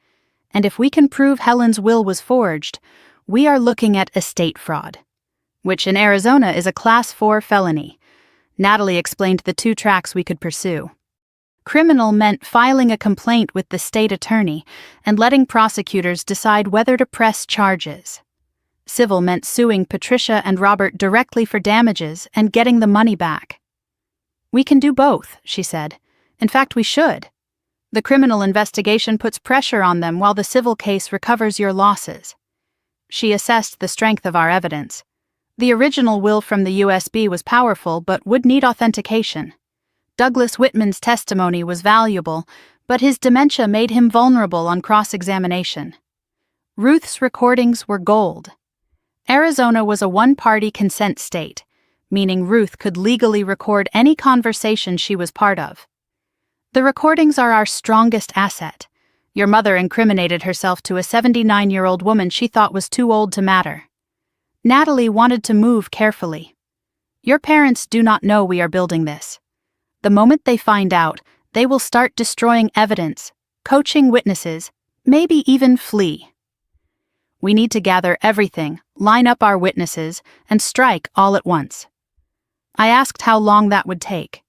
And if we can prove Helen's will was forged, we are looking at estate fraud, which in Arizona is a Class 4 felony. Natalie explained the two tracks we could pursue. Criminal meant filing a complaint with the state attorney and letting prosecutors decide whether to press charges. Civil meant suing Patricia and Robert directly for damages and getting the money back. "We can do both," she said. "In fact, we should. The criminal investigation puts pressure on them while the civil case recovers your losses." She assessed the strength of our evidence. The original will from the USB was powerful but would need authentication. Douglas Whitman's testimony was valuable, but his dementia made him vulnerable on cross-examination. Ruth's recordings were gold. Arizona was a one-party consent state, meaning Ruth could legally record any conversation she was part of. "The recordings are our strongest asset. Your mother incriminated herself to a 79-year-old woman she thought was too old to matter." Natalie wanted to move carefully. "Your parents do not know we are building this. The moment they find out, they will start destroying evidence, coaching witnesses, maybe even flee. We need to gather everything, line up our witnesses, and strike all at once." I asked how long that would take.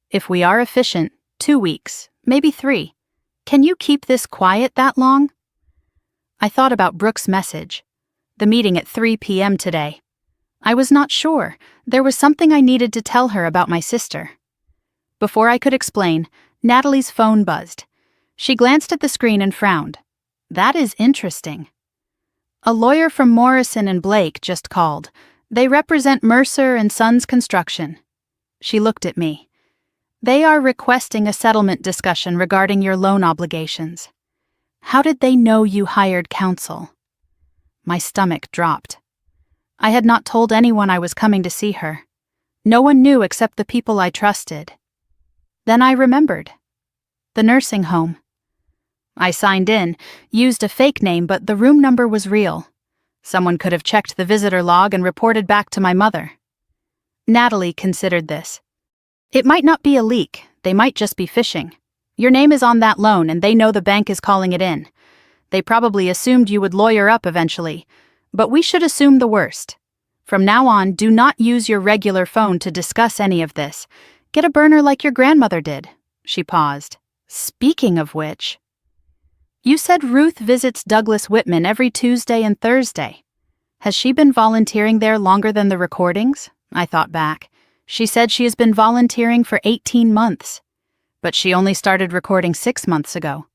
"If we are efficient, 2 weeks, maybe 3. Can you keep this quiet that long?" I thought about Brooke's message. The meeting at 3 p.m. today. I was not sure. There was something I needed to tell her about my sister. Before I could explain, Natalie's phone buzzed. She glanced at the screen and frowned. "That is interesting." "A lawyer from Morrison and Blake just called. They represent Mercer and Sons Construction." She looked at me. "They are requesting a settlement discussion regarding your loan obligations." "How did they know you hired counsel?" My stomach dropped. I had not told anyone I was coming to see her. No one knew except the people I trusted. Then I remembered. The nursing home. I signed in, used a fake name, but the room number was real. Someone could have checked the visitor log and reported back to my mother. Natalie considered this. "It might not be a leak, they might just be phishing. Your name is on that loan and they know the bank is calling it in. They probably assumed you would lawyer up eventually, but we should assume the worst. From now on, do not use your regular phone to discuss any of this. Get a burner like your grandmother did." She paused. "Speaking of which, you said Ruth visits Douglas Whitman every Tuesday and Thursday. Has she been volunteering there longer than the recordings?" I thought back. She said she has been volunteering for 18 months. But she only started recording 6 months ago.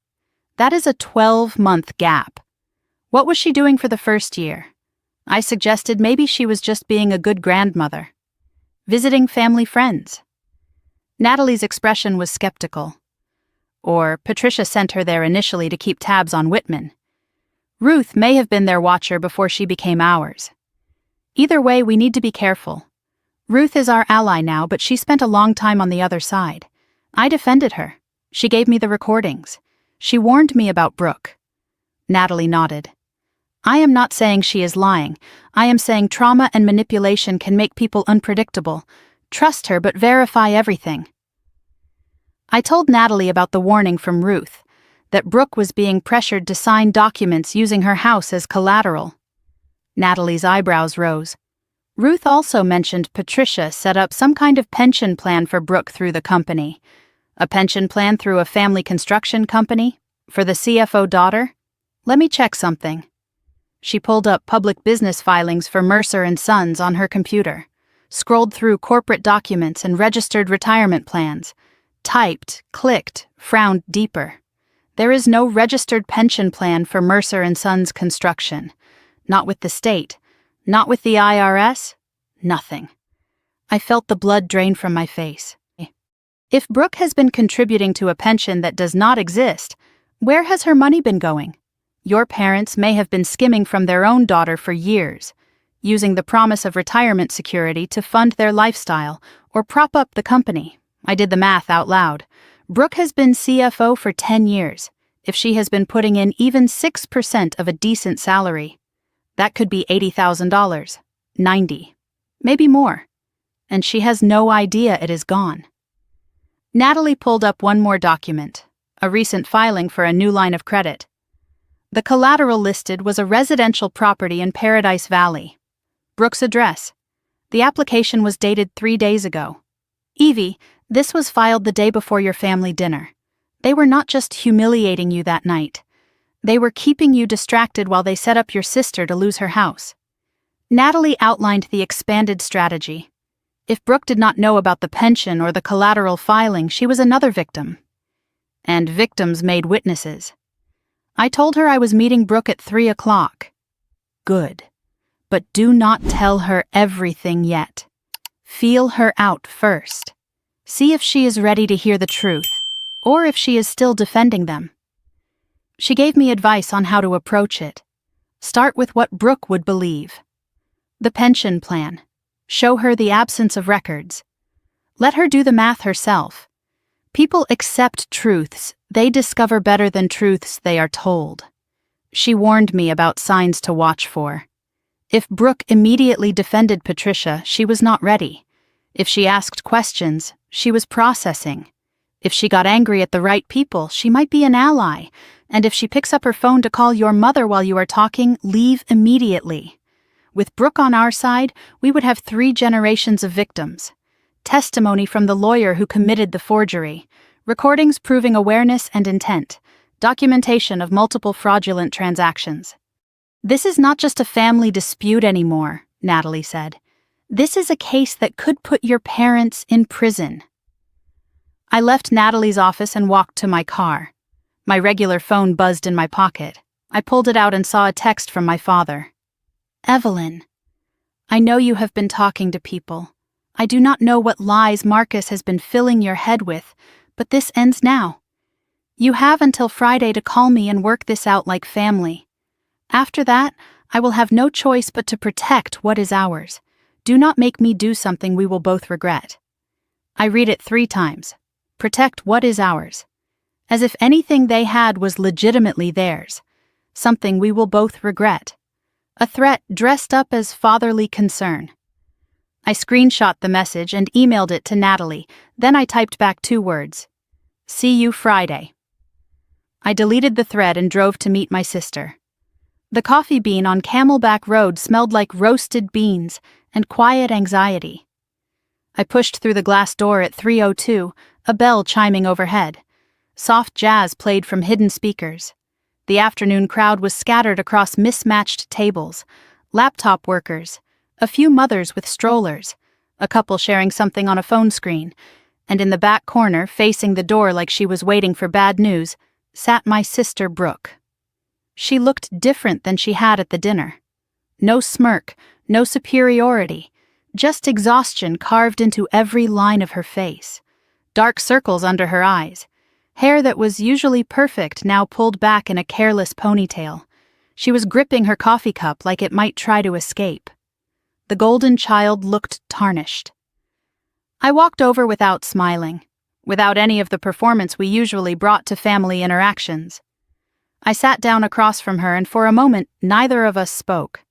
That is a 12-month gap. What was she doing for the first year? I suggested maybe she was just being a good grandmother. Visiting family friends. Natalie's expression was skeptical. Or Patricia sent her there initially to keep tabs on Whitman. Ruth may have been their watcher before she became ours. Either way, we need to be careful. Ruth is our ally now, but she spent a long time on the other side. I defended her. She gave me the recordings. She warned me about Brooke. Natalie nodded. "I am not saying she is lying. I am saying trauma and manipulation can make people unpredictable. Trust her, but verify everything." I told Natalie about the warning from Ruth, that Brooke was being pressured to sign documents using her house as collateral. Natalie's eyebrows rose. Ruth also mentioned Patricia set up some kind of pension plan for Brooke through the company. A pension plan through a family construction company? For the CFO daughter? Let me check something. She pulled up public business filings for Mercer and Sons on her computer, scrolled through corporate documents and registered retirement plans, typed, clicked, frowned deeper. There is no registered pension plan for Mercer and Sons Construction. Not with the state. Not with the IRS? Nothing. I felt the blood drain from my face. If Brooke has been contributing to a pension that does not exist, where has her money been going? Your parents may have been skimming from their own daughter for years, using the promise of retirement security to fund their lifestyle or prop up the company. I did the math out loud. Brooke has been CFO for 10 years. If she has been putting in even 6% of a decent salary, that could be $80,000, 90, maybe more. And she has no idea it is gone. Natalie pulled up one more document, a recent filing for a new line of credit. The collateral listed was a residential property in Paradise Valley. Brooke's address. The application was dated 3 days ago. "Evie, this was filed the day before your family dinner. They were not just humiliating you that night. They were keeping you distracted while they set up your sister to lose her house. Natalie outlined the expanded strategy. If Brooke did not know about the pension or the collateral filing, she was another victim. And victims made witnesses. I told her I was meeting Brooke at 3 o'clock. Good. But do not tell her everything yet. Feel her out first. See if she is ready to hear the truth, or if she is still defending them. She gave me advice on how to approach it. Start with what Brooke would believe. The pension plan. Show her the absence of records. Let her do the math herself. People accept truths they discover better than truths they are told. She warned me about signs to watch for. If Brooke immediately defended Patricia, she was not ready. If she asked questions, she was processing. If she got angry at the right people, she might be an ally. And if she picks up her phone to call your mother while you are talking, leave immediately. With Brooke on our side, we would have 3 generations of victims. Testimony from the lawyer who committed the forgery. Recordings proving awareness and intent. Documentation of multiple fraudulent transactions. This is not just a family dispute anymore, Natalie said. This is a case that could put your parents in prison. I left Natalie's office and walked to my car. My regular phone buzzed in my pocket. I pulled it out and saw a text from my father. Evelyn, I know you have been talking to people. I do not know what lies Marcus has been filling your head with, but this ends now. You have until Friday to call me and work this out like family. After that, I will have no choice but to protect what is ours. Do not make me do something we will both regret. I read it 3 times. Protect what is ours. As if anything they had was legitimately theirs. Something we will both regret. A threat dressed up as fatherly concern. I screenshot the message and emailed it to Natalie, then I typed back 2 words. See you Friday. I deleted the thread and drove to meet my sister. The coffee bean on Camelback Road smelled like roasted beans and quiet anxiety. I pushed through the glass door at 3:02, a bell chiming overhead. Soft jazz played from hidden speakers. The afternoon crowd was scattered across mismatched tables, laptop workers, a few mothers with strollers, a couple sharing something on a phone screen, and in the back corner, facing the door like she was waiting for bad news, sat my sister Brooke. She looked different than she had at the dinner. No smirk, no superiority, just exhaustion carved into every line of her face. Dark circles under her eyes. Hair that was usually perfect now pulled back in a careless ponytail. She was gripping her coffee cup like it might try to escape. The golden child looked tarnished. I walked over without smiling, without any of the performance we usually brought to family interactions. I sat down across from her and for a moment neither of us spoke.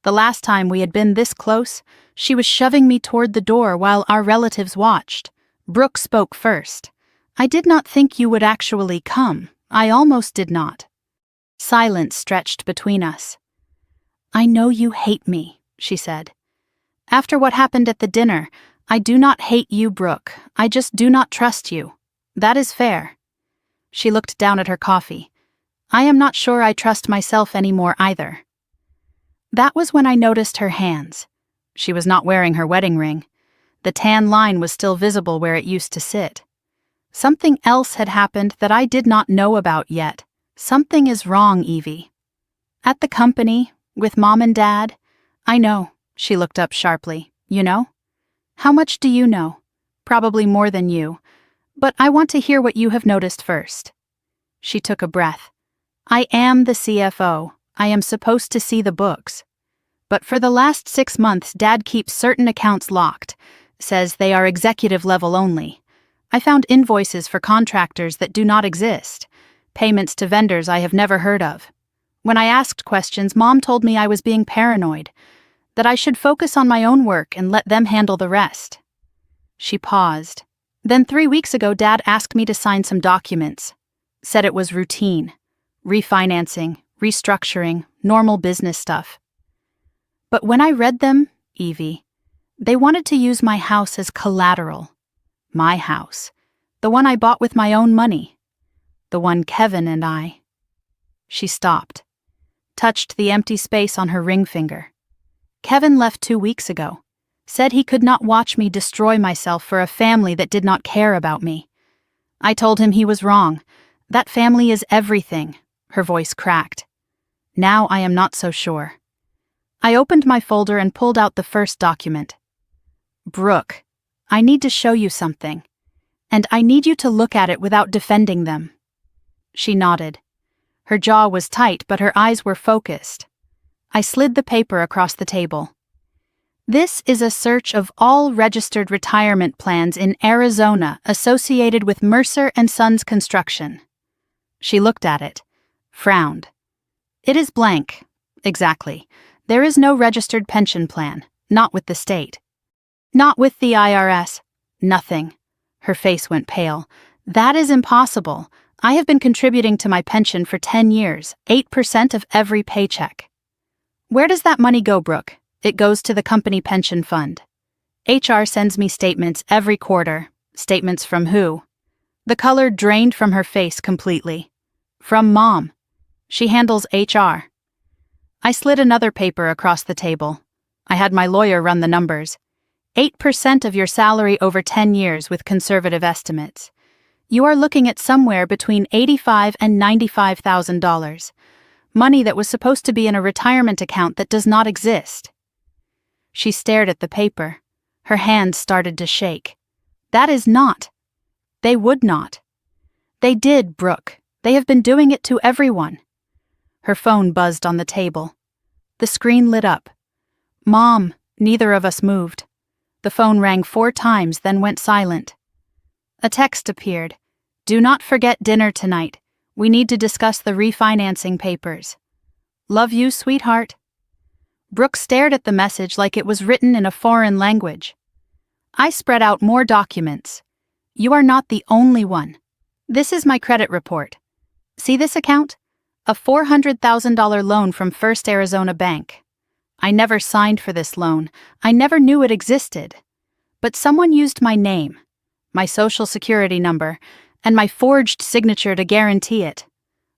The last time we had been this close, she was shoving me toward the door while our relatives watched. Brooke spoke first. I did not think you would actually come. I almost did not. Silence stretched between us. I know you hate me, she said. After what happened at the dinner, I do not hate you, Brooke. I just do not trust you. That is fair. She looked down at her coffee. I am not sure I trust myself anymore either. That was when I noticed her hands. She was not wearing her wedding ring. The tan line was still visible where it used to sit. Something else had happened that I did not know about yet. Something is wrong, Evie. At the company, with Mom and Dad. I know, she looked up sharply. You know? How much do you know? Probably more than you. But I want to hear what you have noticed first. She took a breath. I am the CFO. I am supposed to see the books. But for the last 6 months, Dad keeps certain accounts locked. Says they are executive level only. I found invoices for contractors that do not exist. Payments to vendors I have never heard of. When I asked questions, Mom told me I was being paranoid. That I should focus on my own work and let them handle the rest. She paused. Then 3 weeks ago, Dad asked me to sign some documents. Said it was routine. Refinancing, restructuring, normal business stuff. But when I read them, Evie, they wanted to use my house as collateral. My house. The one I bought with my own money. The one Kevin and I. She stopped. Touched the empty space on her ring finger. Kevin left 2 weeks ago. Said he could not watch me destroy myself for a family that did not care about me. I told him he was wrong. That family is everything." Her voice cracked. "Now I am not so sure." I opened my folder and pulled out the first document. "Brooke, I need to show you something. And I need you to look at it without defending them." She nodded. Her jaw was tight, but her eyes were focused. I slid the paper across the table. "This is a search of all registered retirement plans in Arizona associated with Mercer and Sons Construction." She looked at it, frowned. "It is blank. Exactly. There is no registered pension plan, not with the state. Not with the IRS. Nothing." Her face went pale. "That is impossible. I have been contributing to my pension for 10 years, 8% of every paycheck." "Where does that money go, Brooke?" "It goes to the company pension fund. HR sends me statements every quarter." "Statements from who?" The color drained from her face completely. "From Mom. She handles HR." I slid another paper across the table. I had my lawyer run the numbers. 8% of your salary over 10 years with conservative estimates. You are looking at somewhere between $85,000 and $95,000. Money that was supposed to be in a retirement account that does not exist. She stared at the paper. Her hands started to shake. "That is not. They would not. They did, Brooke. They have been doing it to everyone." Her phone buzzed on the table. The screen lit up. "Mom," neither of us moved. The phone rang 4 times, then went silent. A text appeared. "Do not forget dinner tonight. We need to discuss the refinancing papers. Love you, sweetheart." Brooke stared at the message like it was written in a foreign language. I spread out more documents. "You are not the only one. This is my credit report. See this account? A $400,000 loan from First Arizona Bank. I never signed for this loan. I never knew it existed. But someone used my name, my social security number, and my forged signature to guarantee it.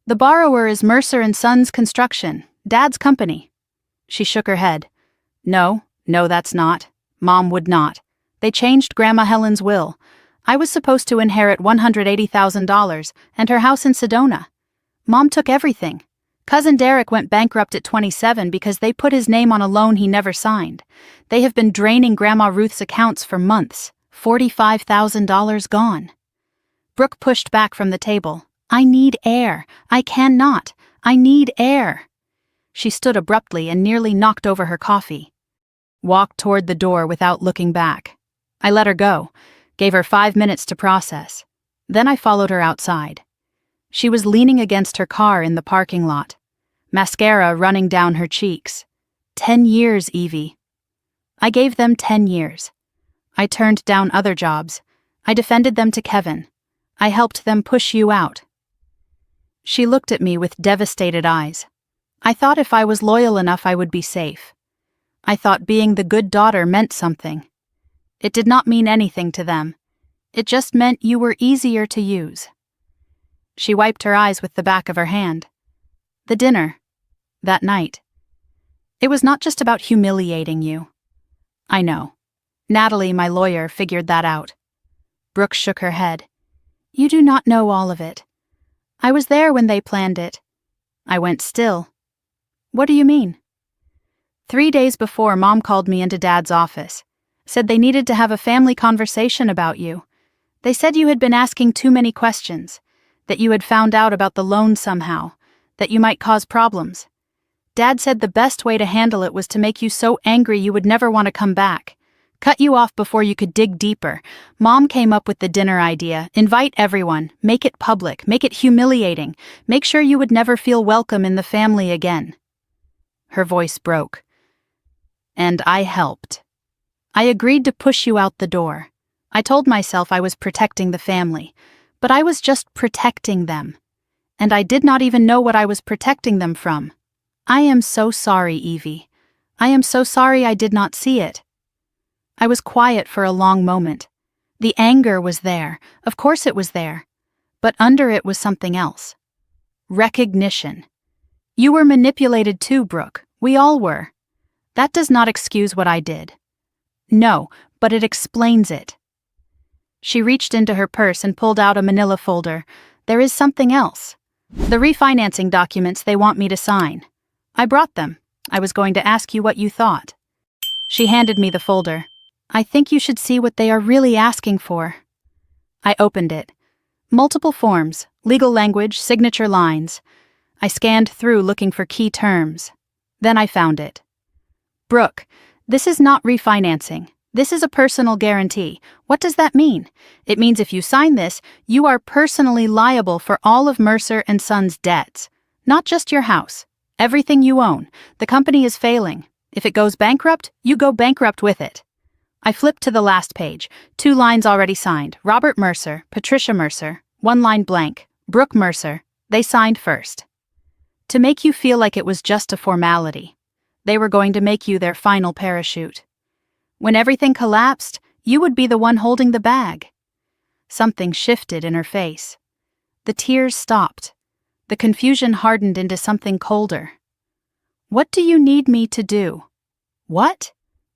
The borrower is Mercer and Sons Construction, Dad's company." She shook her head. No, that's not. Mom would not. They changed Grandma Helen's will. I was supposed to inherit $180,000 and her house in Sedona. Mom took everything. Cousin Derek went bankrupt at 27 because they put his name on a loan he never signed. They have been draining Grandma Ruth's accounts for months. $45,000 gone. Brooke pushed back from the table. "I need air. I cannot. I need air." She stood abruptly and nearly knocked over her coffee. Walked toward the door without looking back. I let her go, gave her 5 minutes to process. Then I followed her outside. She was leaning against her car in the parking lot, mascara running down her cheeks. 10 years, Evie. I gave them 10 years. I turned down other jobs. I defended them to Kevin. I helped them push you out. She looked at me with devastated eyes. I thought if I was loyal enough I would be safe. I thought being the good daughter meant something. It did not mean anything to them. It just meant you were easier to use. She wiped her eyes with the back of her hand. The dinner. That night. It was not just about humiliating you. I know. Natalie, my lawyer, figured that out. Brooke shook her head. You do not know all of it. I was there when they planned it. I went still. What do you mean? 3 days before, Mom called me into Dad's office. Said they needed to have a family conversation about you. They said you had been asking too many questions. That you had found out about the loan somehow. That you might cause problems. Dad said the best way to handle it was to make you so angry you would never want to come back. Cut you off before you could dig deeper. Mom came up with the dinner idea. Invite everyone. Make it public. Make it humiliating. Make sure you would never feel welcome in the family again. Her voice broke. And I helped. I agreed to push you out the door. I told myself I was protecting the family, but I was just protecting them. And I did not even know what I was protecting them from. I am so sorry, Evie. I am so sorry I did not see it. I was quiet for a long moment. The anger was there. Of course it was there. But under it was something else. Recognition. You were manipulated too, Brooke. We all were. That does not excuse what I did. No, but it explains it. She reached into her purse and pulled out a manila folder. There is something else. The refinancing documents they want me to sign. I brought them. I was going to ask you what you thought. She handed me the folder. I think you should see what they are really asking for. I opened it. Multiple forms, legal language, signature lines. I scanned through looking for key terms. Then I found it. Brooke, this is not refinancing. This is a personal guarantee. What does that mean? It means if you sign this, you are personally liable for all of Mercer and Sons' debts. Not just your house. Everything you own. The company is failing. If it goes bankrupt, you go bankrupt with it. I flipped to the last page. 2 lines already signed. Robert Mercer, Patricia Mercer. 1 line blank. Brooke Mercer. They signed first. To make you feel like it was just a formality. They were going to make you their final parachute. When everything collapsed, you would be the one holding the bag. Something shifted in her face. The tears stopped. The confusion hardened into something colder. What do you need me to do? What?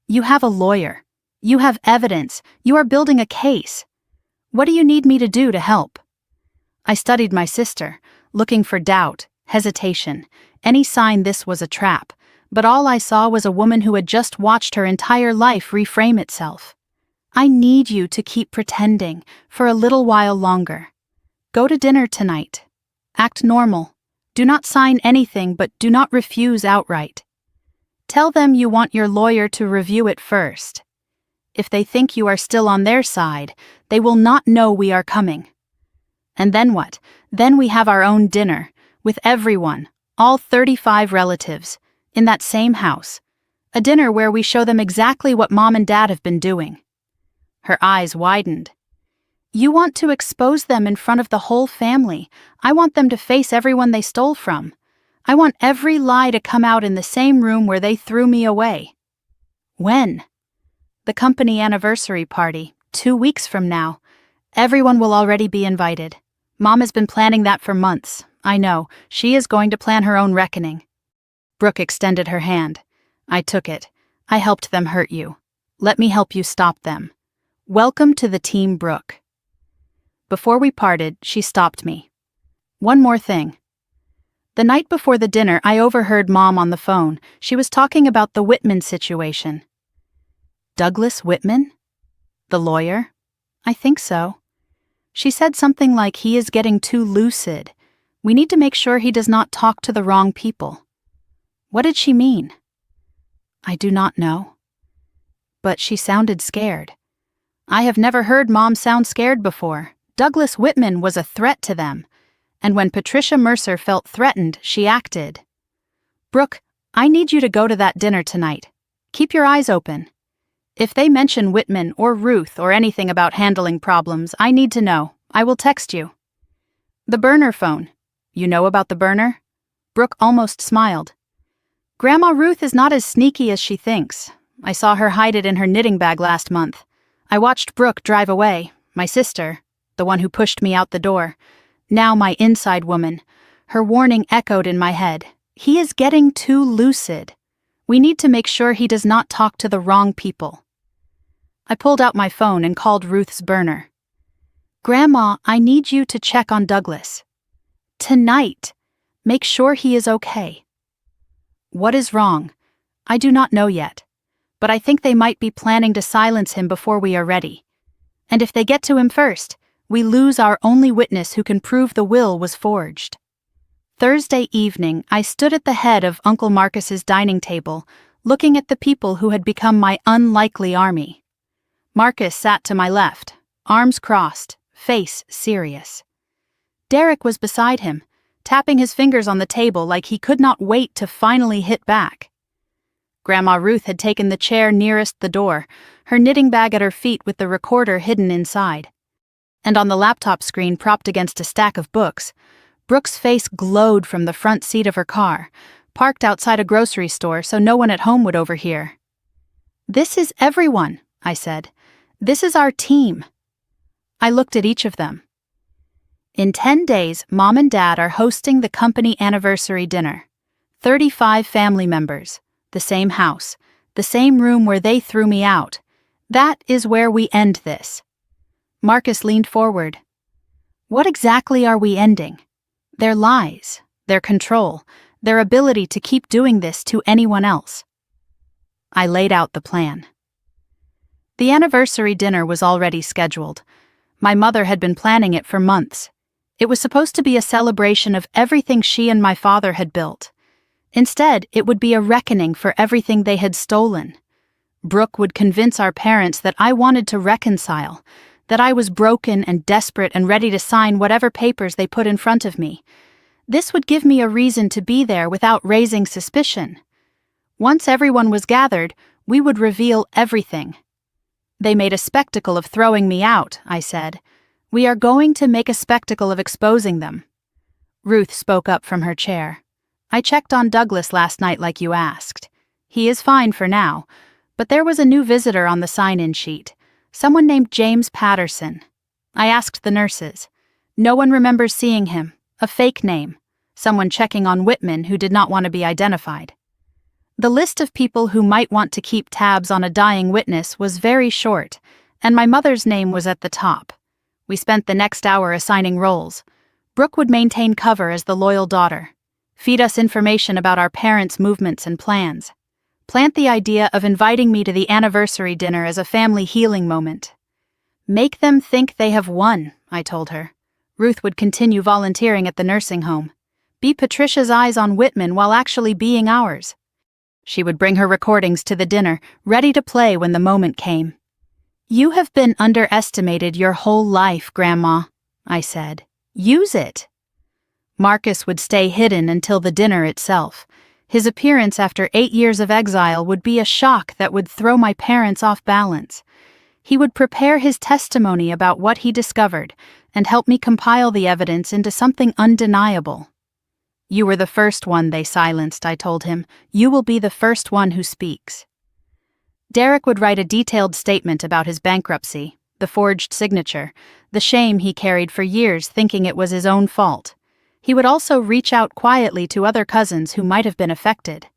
You have a lawyer. You have evidence. You are building a case. What do you need me to do to help? I studied my sister, looking for doubt, hesitation, any sign this was a trap. But all I saw was a woman who had just watched her entire life reframe itself. I need you to keep pretending for a little while longer. Go to dinner tonight. Act normal. Do not sign anything, but do not refuse outright. Tell them you want your lawyer to review it first. If they think you are still on their side, they will not know we are coming. And then what? Then we have our own dinner, with everyone, all 35 relatives, in that same house. A dinner where we show them exactly what Mom and Dad have been doing. Her eyes widened. You want to expose them in front of the whole family. I want them to face everyone they stole from. I want every lie to come out in the same room where they threw me away. When? The company anniversary party, 2 weeks from now. Everyone will already be invited. Mom has been planning that for months. I know. She is going to plan her own reckoning. Brooke extended her hand. I took it. I helped them hurt you. Let me help you stop them. Welcome to the team, Brooke. Before we parted, she stopped me. One more thing. The night before the dinner, I overheard Mom on the phone. She was talking about the Whitman situation. Douglas Whitman? The lawyer? I think so. She said something like he is getting too lucid. We need to make sure he does not talk to the wrong people. What did she mean? I do not know. But she sounded scared. I have never heard Mom sound scared before. Douglas Whitman was a threat to them. And when Patricia Mercer felt threatened, she acted. Brooke, I need you to go to that dinner tonight. Keep your eyes open. If they mention Whitman or Ruth or anything about handling problems, I need to know. I will text you. The burner phone. You know about the burner? Brooke almost smiled. Grandma Ruth is not as sneaky as she thinks. I saw her hide it in her knitting bag last month. I watched Brooke drive away, my sister, the one who pushed me out the door. Now my inside woman. Her warning echoed in my head. He is getting too lucid. We need to make sure he does not talk to the wrong people. I pulled out my phone and called Ruth's burner. Grandma, I need you to check on Douglas. Tonight. Make sure he is okay. What is wrong? I do not know yet. But I think they might be planning to silence him before we are ready. And if they get to him first, we lose our only witness who can prove the will was forged. Thursday evening, I stood at the head of Uncle Marcus's dining table, looking at the people who had become my unlikely army. Marcus sat to my left, arms crossed, face serious. Derek was beside him, tapping his fingers on the table like he could not wait to finally hit back. Grandma Ruth had taken the chair nearest the door, her knitting bag at her feet with the recorder hidden inside. And on the laptop screen propped against a stack of books, Brooke's face glowed from the front seat of her car, parked outside a grocery store so no one at home would overhear. This is everyone, I said. This is our team. I looked at each of them. In 10 days, Mom and Dad are hosting the company anniversary dinner. 35 family members, the same house, the same room where they threw me out. That is where we end this." Marcus leaned forward. "What exactly are we ending? Their lies, their control, their ability to keep doing this to anyone else." I laid out the plan. The anniversary dinner was already scheduled. My mother had been planning it for months. It was supposed to be a celebration of everything she and my father had built. Instead, it would be a reckoning for everything they had stolen. Brooke would convince our parents that I wanted to reconcile, that I was broken and desperate and ready to sign whatever papers they put in front of me. This would give me a reason to be there without raising suspicion. Once everyone was gathered, we would reveal everything. "They made a spectacle of throwing me out," I said. "We are going to make a spectacle of exposing them." Ruth spoke up from her chair. "I checked on Douglas last night like you asked. He is fine for now, but there was a new visitor on the sign-in sheet, someone named James Patterson. I asked the nurses. No one remembers seeing him, a fake name, someone checking on Whitman who did not want to be identified." The list of people who might want to keep tabs on a dying witness was very short, and my mother's name was at the top. We spent the next hour assigning roles. Brooke would maintain cover as the loyal daughter, feed us information about our parents' movements and plans, plant the idea of inviting me to the anniversary dinner as a family healing moment. "Make them think they have won," I told her. Ruth would continue volunteering at the nursing home. Be Patricia's eyes on Whitman while actually being ours. She would bring her recordings to the dinner, ready to play when the moment came. "You have been underestimated your whole life, Grandma," I said. "Use it." Marcus would stay hidden until the dinner itself. His appearance after 8 years of exile would be a shock that would throw my parents off balance. He would prepare his testimony about what he discovered and help me compile the evidence into something undeniable. "You were the first one they silenced," I told him. "You will be the first one who speaks." Derek would write a detailed statement about his bankruptcy, the forged signature, the shame he carried for years thinking it was his own fault. He would also reach out quietly to other cousins who might have been affected.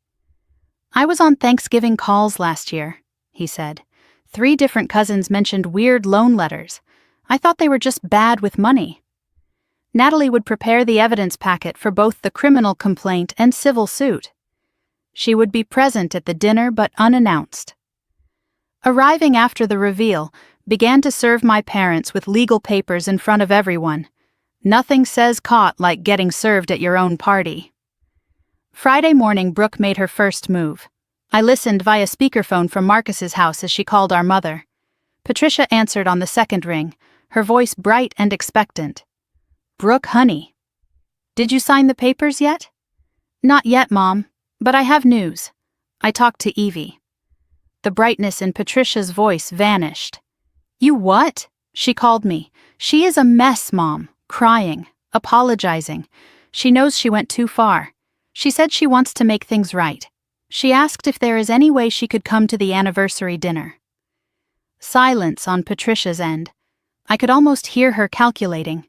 "I was on Thanksgiving calls last year," he said. 3 different cousins mentioned weird loan letters. I thought they were just bad with money. Natalie would prepare the evidence packet for both the criminal complaint and civil suit. She would be present at the dinner but unannounced. Arriving after the reveal, began to serve my parents with legal papers in front of everyone. Nothing says caught like getting served at your own party. Friday morning, Brooke made her first move. I listened via speakerphone from Marcus's house as she called our mother. Patricia answered on the second ring, her voice bright and expectant. "Brooke, honey. Did you sign the papers yet?" "Not yet, Mom, but I have news. I talked to Evie." The brightness in Patricia's voice vanished. "You what?" She called me. "She is a mess, Mom, crying, apologizing. She knows she went too far. She said she wants to make things right. She asked if there is any way she could come to the anniversary dinner." Silence on Patricia's end. I could almost hear her calculating.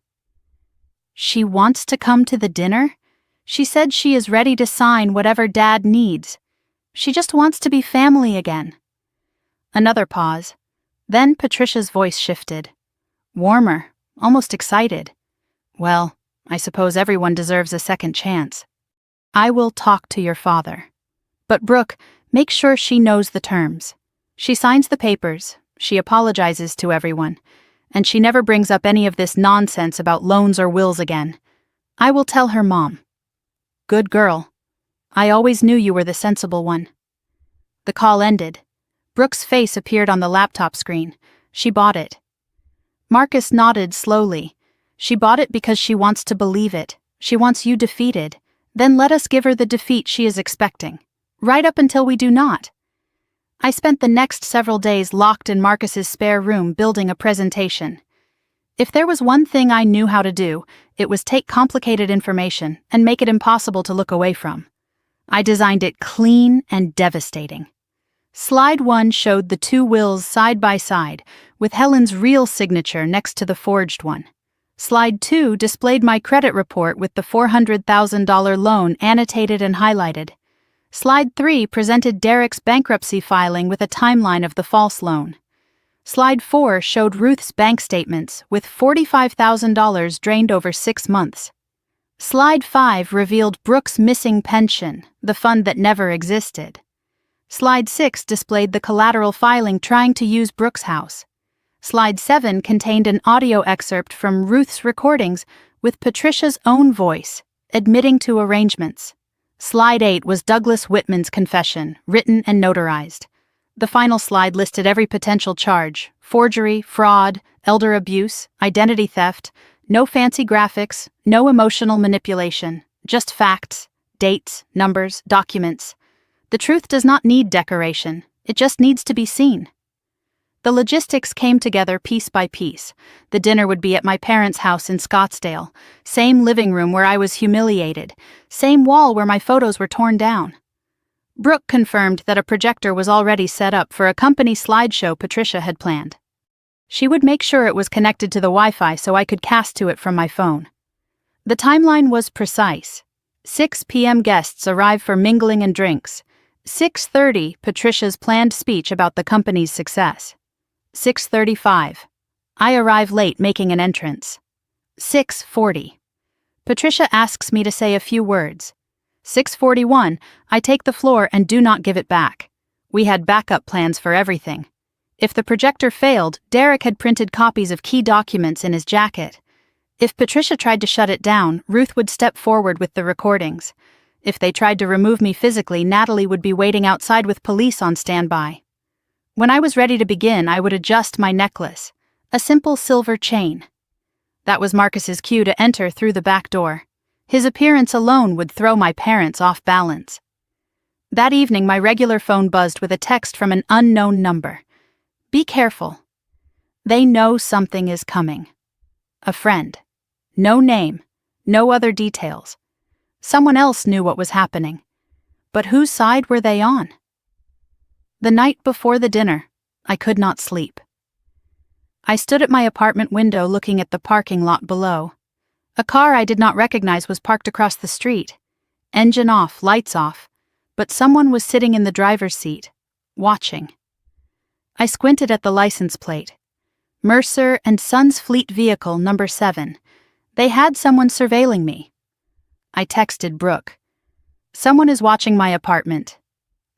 "She wants to come to the dinner? She said she is ready to sign whatever Dad needs. She just wants to be family again." Another pause. Then Patricia's voice shifted. Warmer, almost excited. "Well, I suppose everyone deserves a second chance. I will talk to your father. But Brooke, make sure she knows the terms. She signs the papers, she apologizes to everyone, and she never brings up any of this nonsense about loans or wills again. I will tell her Mom." "Good girl. I always knew you were the sensible one." The call ended. Brooke's face appeared on the laptop screen. She bought it. Marcus nodded slowly. "She bought it because she wants to believe it. She wants you defeated. Then let us give her the defeat she is expecting. Right up until we do not." I spent the next several days locked in Marcus's spare room building a presentation. If there was one thing I knew how to do, it was take complicated information and make it impossible to look away from. I designed it clean and devastating. Slide 1 showed the 2 wills side by side, with Helen's real signature next to the forged one. Slide 2 displayed my credit report with the $400,000 loan annotated and highlighted. Slide 3 presented Derek's bankruptcy filing with a timeline of the false loan. Slide 4 showed Ruth's bank statements, with $45,000 drained over 6 months. Slide 5 revealed Brooke's missing pension, the fund that never existed. Slide 6 displayed the collateral filing trying to use Brooke's house. Slide 7 contained an audio excerpt from Ruth's recordings with Patricia's own voice, admitting to arrangements. Slide 8 was Douglas Whitman's confession, written and notarized. The final slide listed every potential charge: forgery, fraud, elder abuse, identity theft, no fancy graphics, no emotional manipulation, just facts, dates, numbers, documents. The truth does not need decoration, it just needs to be seen. The logistics came together piece by piece. The dinner would be at my parents' house in Scottsdale, same living room where I was humiliated, same wall where my photos were torn down. Brooke confirmed that a projector was already set up for a company slideshow Patricia had planned. She would make sure it was connected to the Wi-Fi so I could cast to it from my phone. The timeline was precise. 6 p.m. guests arrive for mingling and drinks. 6:30, Patricia's planned speech about the company's success. 6:35. I arrive late, making an entrance. 6:40. Patricia asks me to say a few words. 6:41. I take the floor and do not give it back. We had backup plans for everything. If the projector failed, Derek had printed copies of key documents in his jacket. If Patricia tried to shut it down, Ruth would step forward with the recordings. If they tried to remove me physically, Natalie would be waiting outside with police on standby. When I was ready to begin, I would adjust my necklace, a simple silver chain. That was Marcus's cue to enter through the back door. His appearance alone would throw my parents off balance. That evening, my regular phone buzzed with a text from an unknown number. Be careful. They know something is coming. A friend. No name, no other details. Someone else knew what was happening. But whose side were they on? The night before the dinner, I could not sleep. I stood at my apartment window looking at the parking lot below. A car I did not recognize was parked across the street. Engine off, lights off, but someone was sitting in the driver's seat, watching. I squinted at the license plate. Mercer and Sons Fleet Vehicle number 7. They had someone surveilling me. I texted Brooke. Someone is watching my apartment.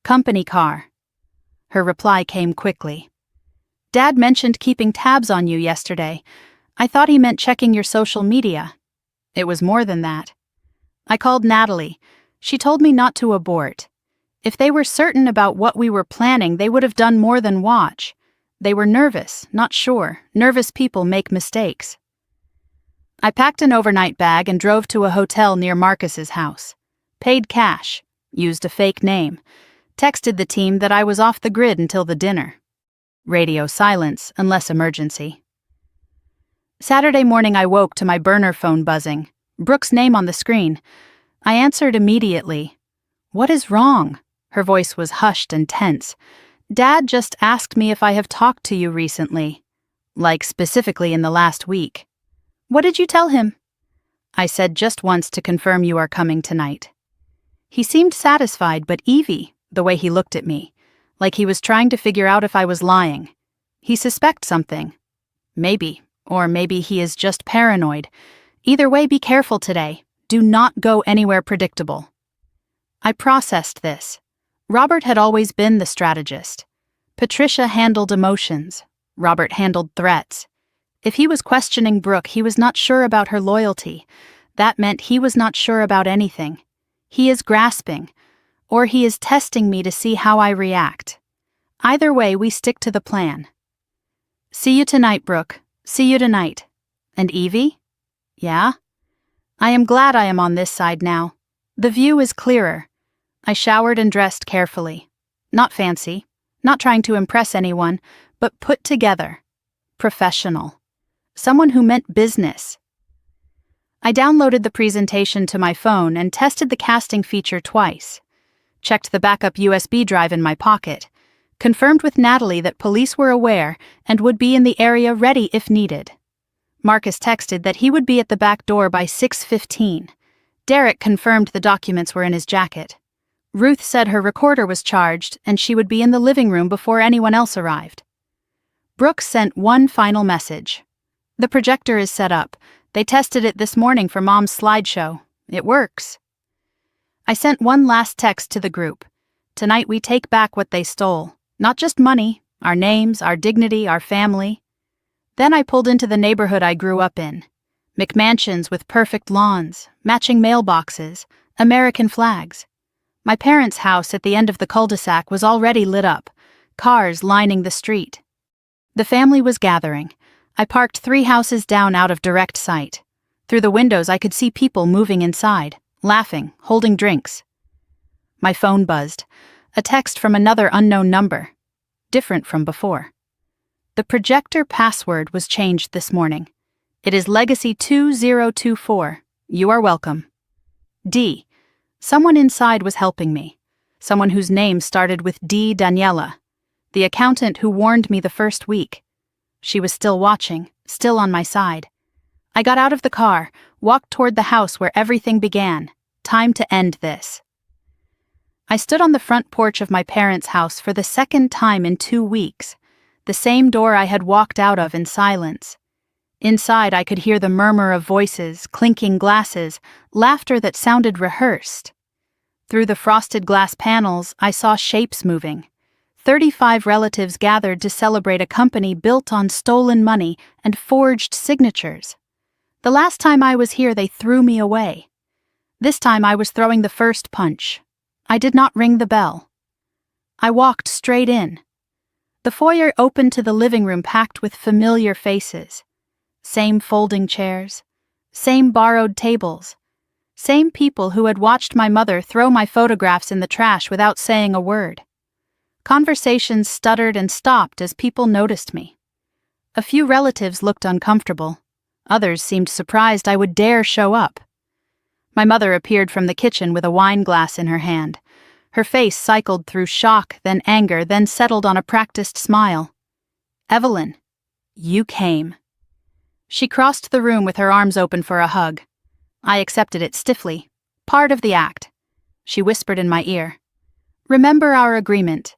Company car. Her reply came quickly. Dad mentioned keeping tabs on you yesterday. I thought he meant checking your social media. It was more than that. I called Natalie. She told me not to abort. If they were certain about what we were planning, they would have done more than watch. They were nervous, not sure. Nervous people make mistakes. I packed an overnight bag and drove to a hotel near Marcus's house. Paid cash. Used a fake name. Texted the team that I was off the grid until the dinner. Radio silence unless emergency. Saturday morning I woke to my burner phone buzzing. Brooke's name on the screen. I answered immediately. What is wrong? Her voice was hushed and tense. Dad just asked me if I have talked to you recently. Like specifically in the last week. What did you tell him? I said just once to confirm you are coming tonight. He seemed satisfied but Evie, the way he looked at me, like he was trying to figure out if I was lying. He suspects something. Maybe, or maybe he is just paranoid. Either way, be careful today. Do not go anywhere predictable. I processed this. Robert had always been the strategist. Patricia handled emotions. Robert handled threats. If he was questioning Brooke, he was not sure about her loyalty. That meant he was not sure about anything. He is grasping, or he is testing me to see how I react. Either way, we stick to the plan. See you tonight, Brooke. See you tonight. And Evie? Yeah? I am glad I am on this side now. The view is clearer. I showered and dressed carefully. Not fancy, not trying to impress anyone, but put together. Professional. Someone who meant business. I downloaded the presentation to my phone and tested the casting feature twice. Checked the backup USB drive in my pocket. Confirmed with Natalie that police were aware and would be in the area ready if needed. Marcus texted that he would be at the back door by 6:15. Derek confirmed the documents were in his jacket. Ruth said her recorder was charged and she would be in the living room before anyone else arrived. Brooke sent one final message. The projector is set up. They tested it this morning for Mom's slideshow. It works. I sent one last text to the group. Tonight we take back what they stole. Not just money, our names, our dignity, our family. Then I pulled into the neighborhood I grew up in. McMansions with perfect lawns, matching mailboxes, American flags. My parents' house at the end of the cul-de-sac was already lit up, cars lining the street. The family was gathering. I parked 3 houses down out of direct sight. Through the windows I could see people moving inside, laughing, holding drinks. My phone buzzed. A text from another unknown number. Different from before. The projector password was changed this morning. It is Legacy 2024. You are welcome. D. Someone inside was helping me. Someone whose name started with D. Daniela. The accountant who warned me the first week. She was still watching, still on my side. I got out of the car, walked toward the house where everything began. Time to end this. I stood on the front porch of my parents' house for the second time in 2 weeks, the same door I had walked out of in silence. Inside I could hear the murmur of voices, clinking glasses, laughter that sounded rehearsed. Through the frosted glass panels, I saw shapes moving. 35 relatives gathered to celebrate a company built on stolen money and forged signatures. The last time I was here, they threw me away. This time I was throwing the first punch. I did not ring the bell. I walked straight in. The foyer opened to the living room packed with familiar faces. Same folding chairs, same borrowed tables, same people who had watched my mother throw my photographs in the trash without saying a word. Conversations stuttered and stopped as people noticed me. A few relatives looked uncomfortable. Others seemed surprised I would dare show up. My mother appeared from the kitchen with a wine glass in her hand. Her face cycled through shock, then anger, then settled on a practiced smile. "Evelyn, you came." She crossed the room with her arms open for a hug. I accepted it stiffly. Part of the act. She whispered in my ear. "Remember our agreement.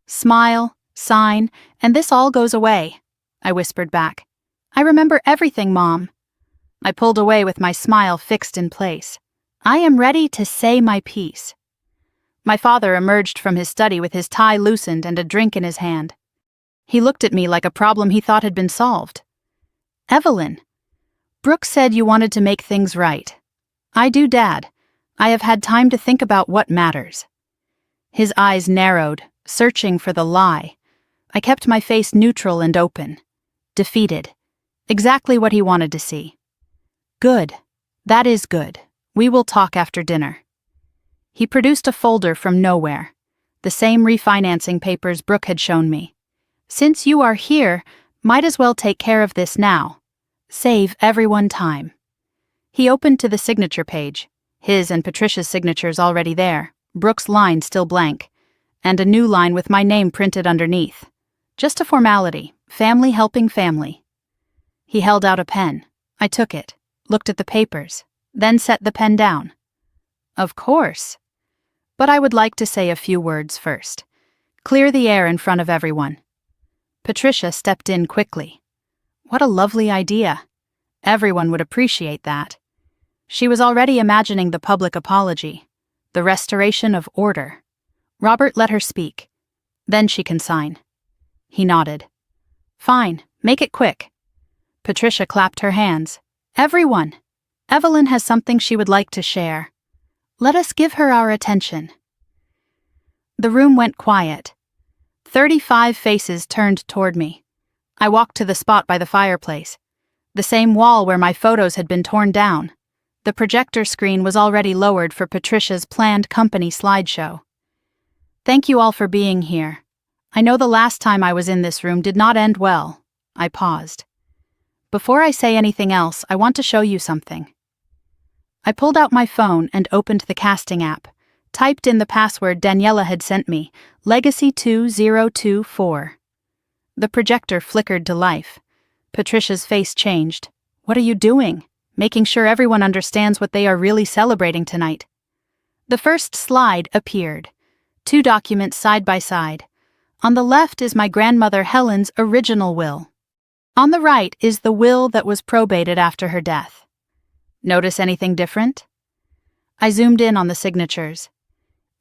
Smile, sign, and this all goes away," I whispered back. "I remember everything, Mom." I pulled away with my smile fixed in place. I am ready to say my piece. My father emerged from his study with his tie loosened and a drink in his hand. He looked at me like a problem he thought had been solved. "Evelyn, Brooke said you wanted to make things right." "I do, Dad. I have had time to think about what matters." His eyes narrowed, searching for the lie. I kept my face neutral and open. Defeated. Exactly what he wanted to see. "Good. That is good. We will talk after dinner." He produced a folder from nowhere. The same refinancing papers Brooke had shown me. "Since you are here, might as well take care of this now. Save everyone time." He opened to the signature page, his and Patricia's signatures already there, Brooke's line still blank, and a new line with my name printed underneath. Just a formality, family helping family. He held out a pen. I took it, looked at the papers, then set the pen down. "Of course. But I would like to say a few words first. Clear the air in front of everyone." Patricia stepped in quickly. What a lovely idea. Everyone would appreciate that. She was already imagining the public apology, the restoration of order. Robert let her speak. Then she can sign. He nodded. "Fine, make it quick." Patricia clapped her hands. "Everyone! Evelyn has something she would like to share. Let us give her our attention." The room went quiet. 35 faces turned toward me. I walked to the spot by the fireplace. The same wall where my photos had been torn down. The projector screen was already lowered for Patricia's planned company slideshow. "Thank you all for being here. I know the last time I was in this room did not end well." I paused. "Before I say anything else, I want to show you something." I pulled out my phone and opened the casting app, typed in the password Daniela had sent me, Legacy 2024. The projector flickered to life. Patricia's face changed. "What are you doing?" "Making sure everyone understands what they are really celebrating tonight." The first slide appeared. 2 documents side by side. On the left is my grandmother Helen's original will. On the right is the will that was probated after her death. Notice anything different? I zoomed in on the signatures.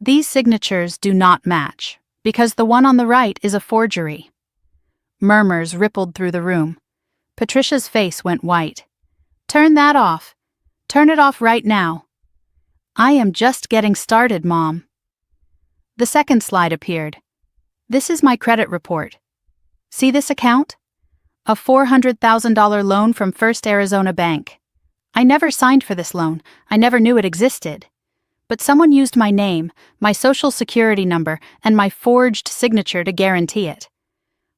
These signatures do not match, because the one on the right is a forgery. Murmurs rippled through the room. Patricia's face went white. "Turn that off. Turn it off right now." "I am just getting started, Mom." The second slide appeared. "This is my credit report. See this account? A $400,000 loan from First Arizona Bank. I never signed for this loan. I never knew it existed. But someone used my name, my social security number, and my forged signature to guarantee it."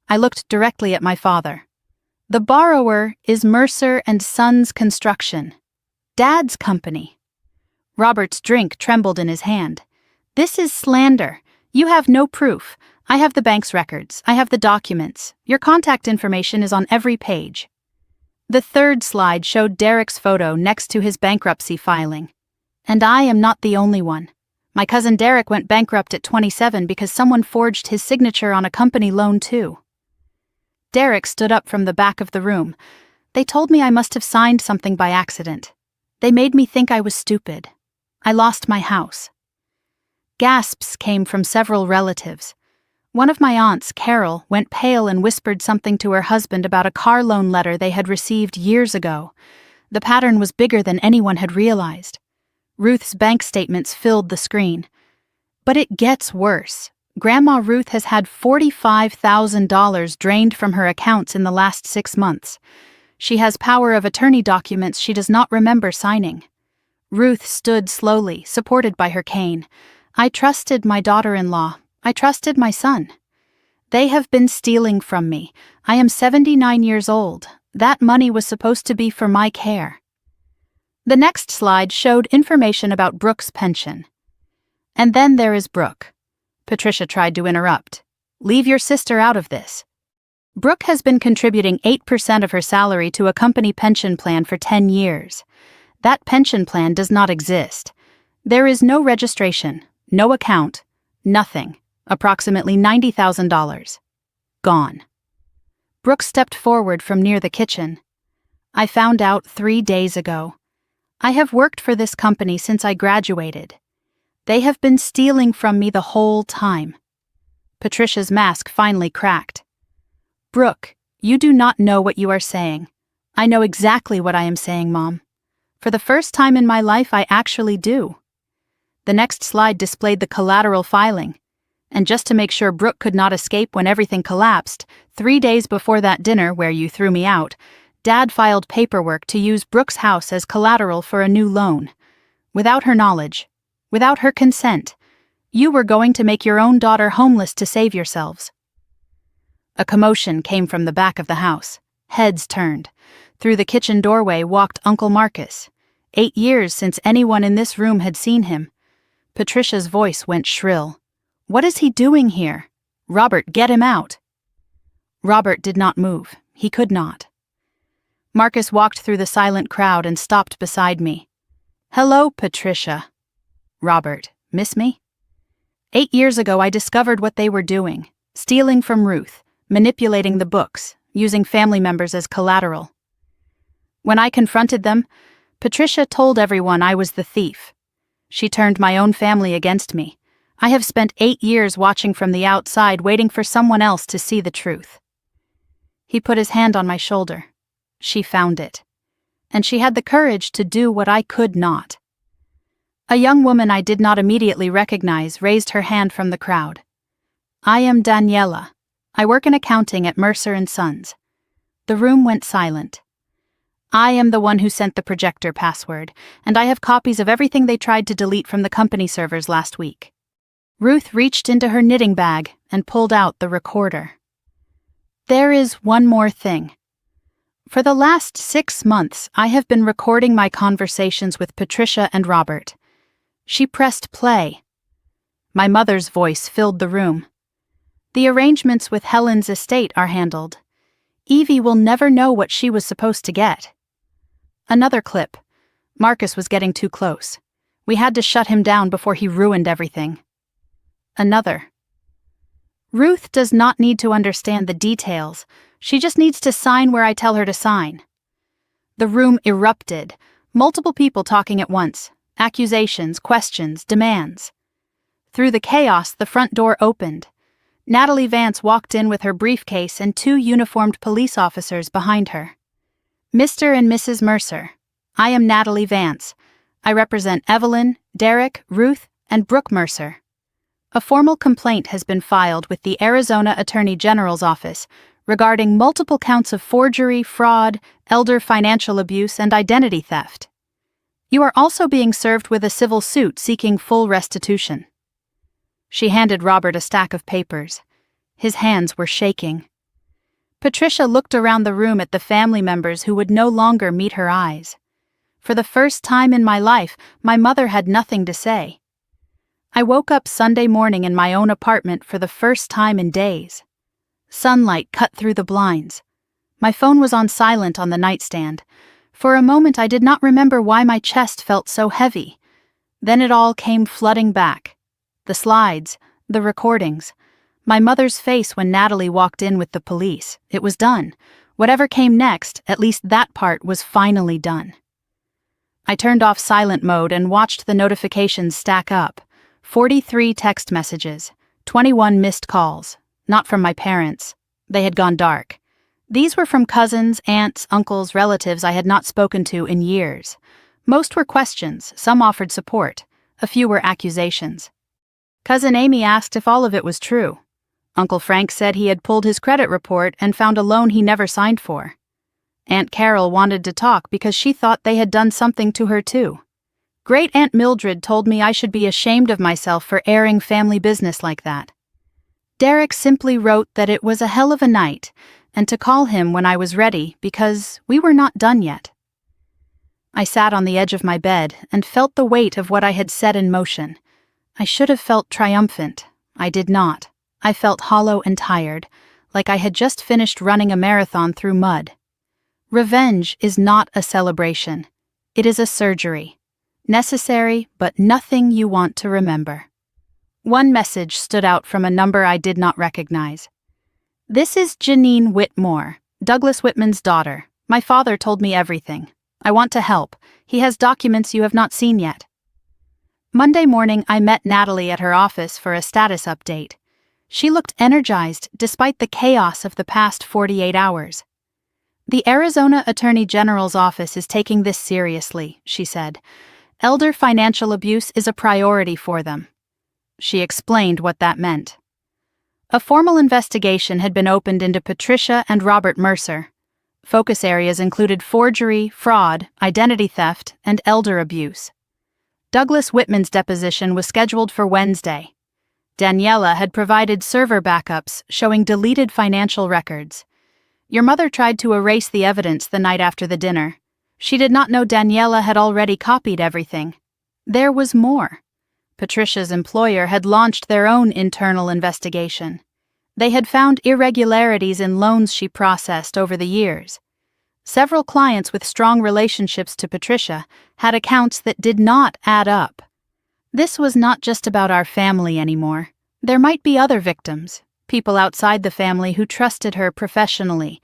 I looked directly at my father. "The borrower is Mercer and Sons Construction, Dad's company." Robert's drink trembled in his hand. "This is slander. You have no proof. I have the bank's records. I have the documents. Your contact information is on every page." The third slide showed Derek's photo next to his bankruptcy filing. And I am not the only one. My cousin Derek went bankrupt at 27 because someone forged his signature on a company loan too. Derek stood up from the back of the room. "They told me I must have signed something by accident. They made me think I was stupid. I lost my house." Gasps came from several relatives. One of my aunts, Carol, went pale and whispered something to her husband about a car loan letter they had received years ago. The pattern was bigger than anyone had realized. Ruth's bank statements filled the screen. But it gets worse. Grandma Ruth has had $45,000 drained from her accounts in the last 6 months. She has power of attorney documents she does not remember signing. Ruth stood slowly, supported by her cane. "I trusted my daughter-in-law. I trusted my son. They have been stealing from me. I am 79 years old. That money was supposed to be for my care." The next slide showed information about Brooke's pension. "And then there is Brooke." Patricia tried to interrupt. "Leave your sister out of this." Brooke has been contributing 8% of her salary to a company pension plan for 10 years. That pension plan does not exist. There is no registration, no account, nothing. Approximately $90,000. Gone. Brooke stepped forward from near the kitchen. "I found out 3 days ago. I have worked for this company since I graduated. They have been stealing from me the whole time." Patricia's mask finally cracked. "Brooke, you do not know what you are saying. I know exactly what I am saying, Mom. For the first time in my life, I actually do." The next slide displayed the collateral filing. And just to make sure Brooke could not escape when everything collapsed, 3 days before that dinner where you threw me out, Dad filed paperwork to use Brooke's house as collateral for a new loan. Without her knowledge, without her consent, you were going to make your own daughter homeless to save yourselves. A commotion came from the back of the house. Heads turned. Through the kitchen doorway walked Uncle Marcus. 8 years since anyone in this room had seen him. Patricia's voice went shrill. "What is he doing here? Robert, get him out." Robert did not move. He could not. Marcus walked through the silent crowd and stopped beside me. "Hello, Patricia." "Robert, miss me?" 8 years ago I discovered what they were doing. Stealing from Ruth, manipulating the books, using family members as collateral. When I confronted them, Patricia told everyone I was the thief. She turned my own family against me. I have spent 8 years watching from the outside, waiting for someone else to see the truth. He put his hand on my shoulder. She found it. And she had the courage to do what I could not. A young woman I did not immediately recognize raised her hand from the crowd. "I am Daniela. I work in accounting at Mercer and Sons." The room went silent. "I am the one who sent the projector password, and I have copies of everything they tried to delete from the company servers last week." Ruth reached into her knitting bag and pulled out the recorder. "There is one more thing. For the last 6 months, I have been recording my conversations with Patricia and Robert." She pressed play. My mother's voice filled the room. "The arrangements with Helen's estate are handled. Evie will never know what she was supposed to get." Another clip. Marcus was getting too close. We had to shut him down before he ruined everything. Another. Ruth does not need to understand the details. She just needs to sign where I tell her to sign. The room erupted, multiple people talking at once, accusations, questions, demands. Through the chaos, the front door opened. Natalie Vance walked in with her briefcase and 2 uniformed police officers behind her. Mr. and Mrs. Mercer, I am Natalie Vance. I represent Evelyn, Derek, Ruth, and Brooke Mercer. A formal complaint has been filed with the Arizona Attorney General's office regarding multiple counts of forgery, fraud, elder financial abuse, and identity theft. You are also being served with a civil suit seeking full restitution. She handed Robert a stack of papers. His hands were shaking. Patricia looked around the room at the family members who would no longer meet her eyes. For the first time in my life, my mother had nothing to say. I woke up Sunday morning in my own apartment for the first time in days. Sunlight cut through the blinds. My phone was on silent on the nightstand. For a moment I did not remember why my chest felt so heavy. Then it all came flooding back. The slides, the recordings, my mother's face when Natalie walked in with the police. It was done. Whatever came next, at least that part was finally done. I turned off silent mode and watched the notifications stack up. 43 text messages, 21 missed calls. Not from my parents. They had gone dark. These were from cousins, aunts, uncles, relatives I had not spoken to in years. Most were questions, some offered support. A few were accusations. Cousin Amy asked if all of it was true. Uncle Frank said he had pulled his credit report and found a loan he never signed for. Aunt Carol wanted to talk because she thought they had done something to her too. Great Aunt Mildred told me I should be ashamed of myself for airing family business like that. Derek simply wrote that it was a hell of a night and to call him when I was ready because we were not done yet. I sat on the edge of my bed and felt the weight of what I had set in motion. I should have felt triumphant. I did not. I felt hollow and tired, like I had just finished running a marathon through mud. Revenge is not a celebration. It is a surgery. Necessary, but nothing you want to remember. One message stood out from a number I did not recognize. This is Janine Whitmore, Douglas Whitman's daughter. My father told me everything. I want to help. He has documents you have not seen yet. Monday morning, I met Natalie at her office for a status update. She looked energized despite the chaos of the past 48 hours. The Arizona Attorney General's office is taking this seriously, she said. Elder financial abuse is a priority for them. She explained what that meant. A formal investigation had been opened into Patricia and Robert Mercer. Focus areas included forgery, fraud, identity theft, and elder abuse. Douglas Whitman's deposition was scheduled for Wednesday. Daniela had provided server backups showing deleted financial records. Your mother tried to erase the evidence the night after the dinner. She did not know Daniela had already copied everything. There was more. Patricia's employer had launched their own internal investigation. They had found irregularities in loans she processed over the years. Several clients with strong relationships to Patricia had accounts that did not add up. This was not just about our family anymore. There might be other victims, people outside the family who trusted her professionally.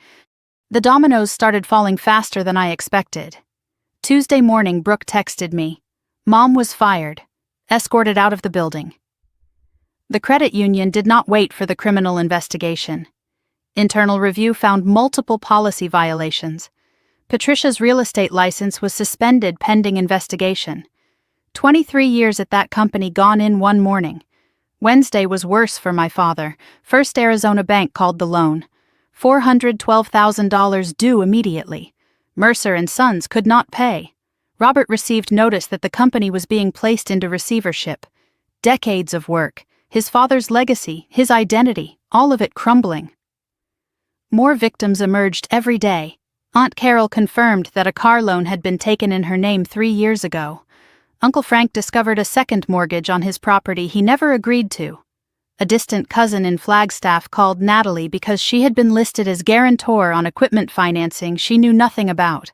The dominoes started falling faster than I expected. Tuesday morning, Brooke texted me. Mom was fired, escorted out of the building. The credit union did not wait for the criminal investigation. Internal review found multiple policy violations. Patricia's real estate license was suspended pending investigation. 23 years at that company gone in one morning. Wednesday was worse for my father. First Arizona Bank called the loan. $412,000 due immediately. Mercer and Sons could not pay. Robert received notice that the company was being placed into receivership. Decades of work, his father's legacy, his identity, all of it crumbling. More victims emerged every day. Aunt Carol confirmed that a car loan had been taken in her name 3 years ago. Uncle Frank discovered a second mortgage on his property he never agreed to. A distant cousin in Flagstaff called Natalie because she had been listed as guarantor on equipment financing she knew nothing about.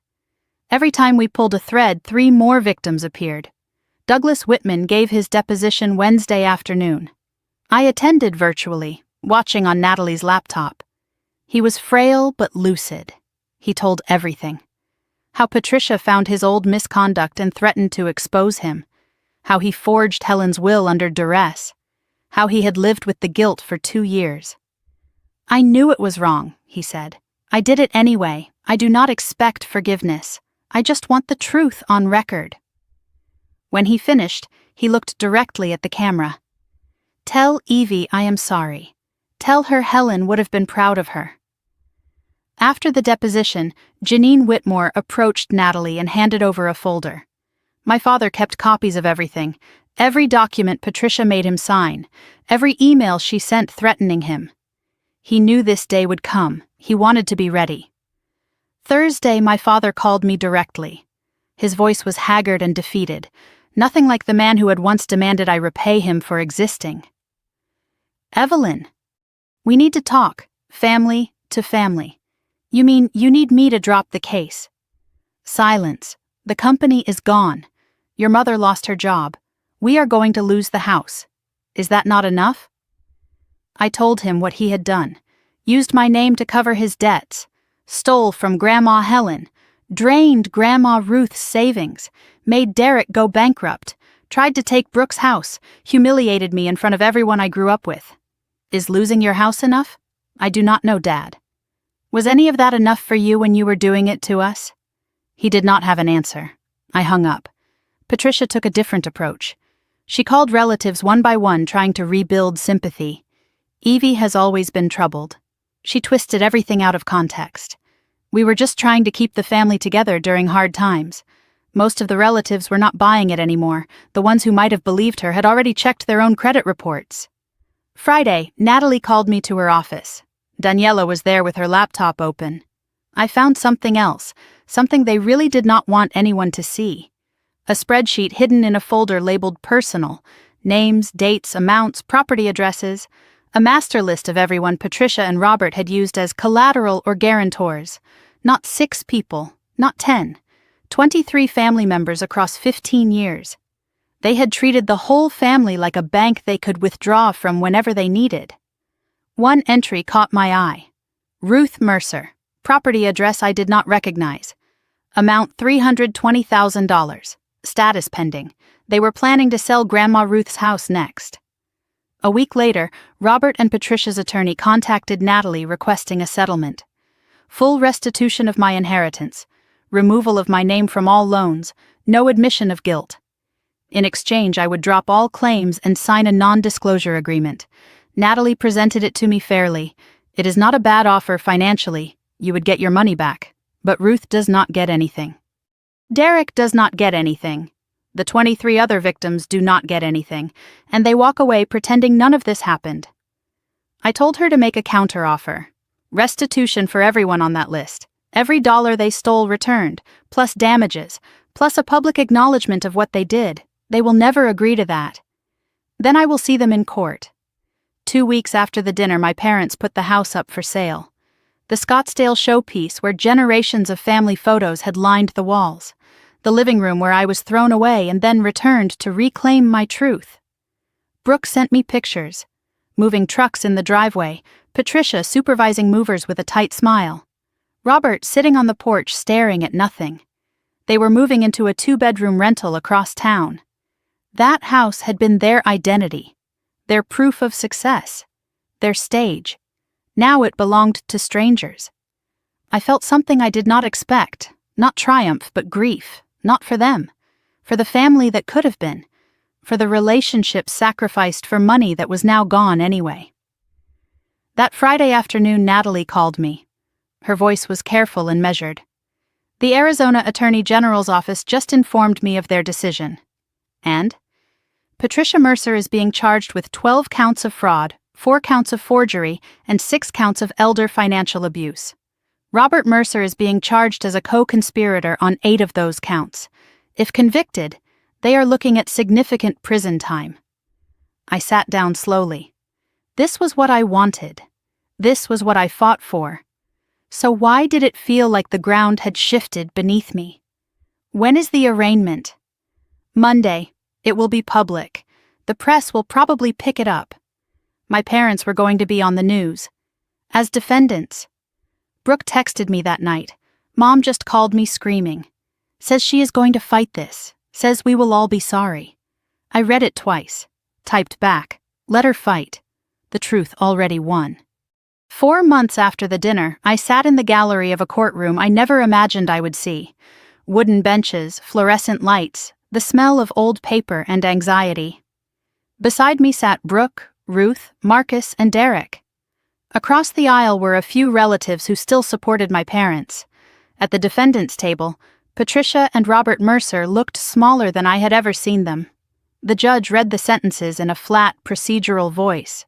Every time we pulled a thread, 3 more victims appeared. Douglas Whitman gave his deposition Wednesday afternoon. I attended virtually, watching on Natalie's laptop. He was frail but lucid. He told everything. How Patricia found his old misconduct and threatened to expose him. How he forged Helen's will under duress. How he had lived with the guilt for 2 years. "I knew it was wrong," he said. "I did it anyway. I do not expect forgiveness. I just want the truth on record." When he finished, he looked directly at the camera. "Tell Evie I am sorry. Tell her Helen would have been proud of her." After the deposition, Janine Whitmore approached Natalie and handed over a folder. My father kept copies of everything, every document Patricia made him sign, every email she sent threatening him. He knew this day would come. He wanted to be ready. Thursday, my father called me directly. His voice was haggard and defeated, nothing like the man who had once demanded I repay him for existing. "Evelyn, we need to talk, family to family. You mean you need me to drop the case?" "Silence. The company is gone. Your mother lost her job. We are going to lose the house. Is that not enough?" I told him what he had done, used my name to cover his debts, stole from Grandma Helen, drained Grandma Ruth's savings, made Derek go bankrupt, tried to take Brooke's house, humiliated me in front of everyone I grew up with. Is losing your house enough? I do not know, Dad. Was any of that enough for you when you were doing it to us? He did not have an answer. I hung up. Patricia took a different approach. She called relatives one by one, trying to rebuild sympathy. Evie has always been troubled. She twisted everything out of context. We were just trying to keep the family together during hard times. Most of the relatives were not buying it anymore. The ones who might have believed her had already checked their own credit reports. Friday, Natalie called me to her office. Daniela was there with her laptop open. I found something else, something they really did not want anyone to see. A spreadsheet hidden in a folder labeled personal, names, dates, amounts, property addresses, a master list of everyone Patricia and Robert had used as collateral or guarantors. Not 6 people, not 10, 23 family members across 15 years. They had treated the whole family like a bank they could withdraw from whenever they needed. One entry caught my eye. Ruth Mercer, property address I did not recognize. Amount $320,000. Status pending. They were planning to sell Grandma Ruth's house next. A week later, Robert and Patricia's attorney contacted Natalie requesting a settlement. Full restitution of my inheritance, removal of my name from all loans, no admission of guilt. In exchange, I would drop all claims and sign a non-disclosure agreement. Natalie presented it to me fairly. It is not a bad offer financially. You would get your money back. But Ruth does not get anything. Derek does not get anything. The 23 other victims do not get anything, and they walk away pretending none of this happened. I told her to make a counteroffer. Restitution for everyone on that list. Every dollar they stole returned, plus damages, plus a public acknowledgement of what they did. They will never agree to that. Then I will see them in court. 2 weeks after the dinner, my parents put the house up for sale. The Scottsdale showpiece where generations of family photos had lined the walls. The living room where I was thrown away and then returned to reclaim my truth. Brooke sent me pictures. Moving trucks in the driveway, Patricia supervising movers with a tight smile. Robert sitting on the porch staring at nothing. They were moving into a 2-bedroom rental across town. That house had been their identity, their proof of success, their stage. Now it belonged to strangers. I felt something I did not expect, not triumph but grief, not for them, for the family that could have been, for the relationship sacrificed for money that was now gone anyway. That Friday afternoon, Natalie called me. Her voice was careful and measured. The Arizona Attorney General's office just informed me of their decision. And? Patricia Mercer is being charged with 12 counts of fraud, 4 counts of forgery, and 6 counts of elder financial abuse. Robert Mercer is being charged as a co-conspirator on 8 of those counts. If convicted, they are looking at significant prison time. I sat down slowly. This was what I wanted. This was what I fought for. So why did it feel like the ground had shifted beneath me? When is the arraignment? Monday, It will be public. The press will probably pick it up. My parents were going to be on the news. As defendants. Brooke texted me that night. Mom just called me screaming. Says she is going to fight this. Says we will all be sorry. I read it twice. Typed back. Let her fight. The truth already won. 4 months after the dinner, I sat in the gallery of a courtroom I never imagined I would see. Wooden benches, fluorescent lights, the smell of old paper and anxiety. Beside me sat Brooke, Ruth, Marcus, and Derek. Across the aisle were a few relatives who still supported my parents. At the defendant's table, Patricia and Robert Mercer looked smaller than I had ever seen them. The judge read the sentences in a flat, procedural voice.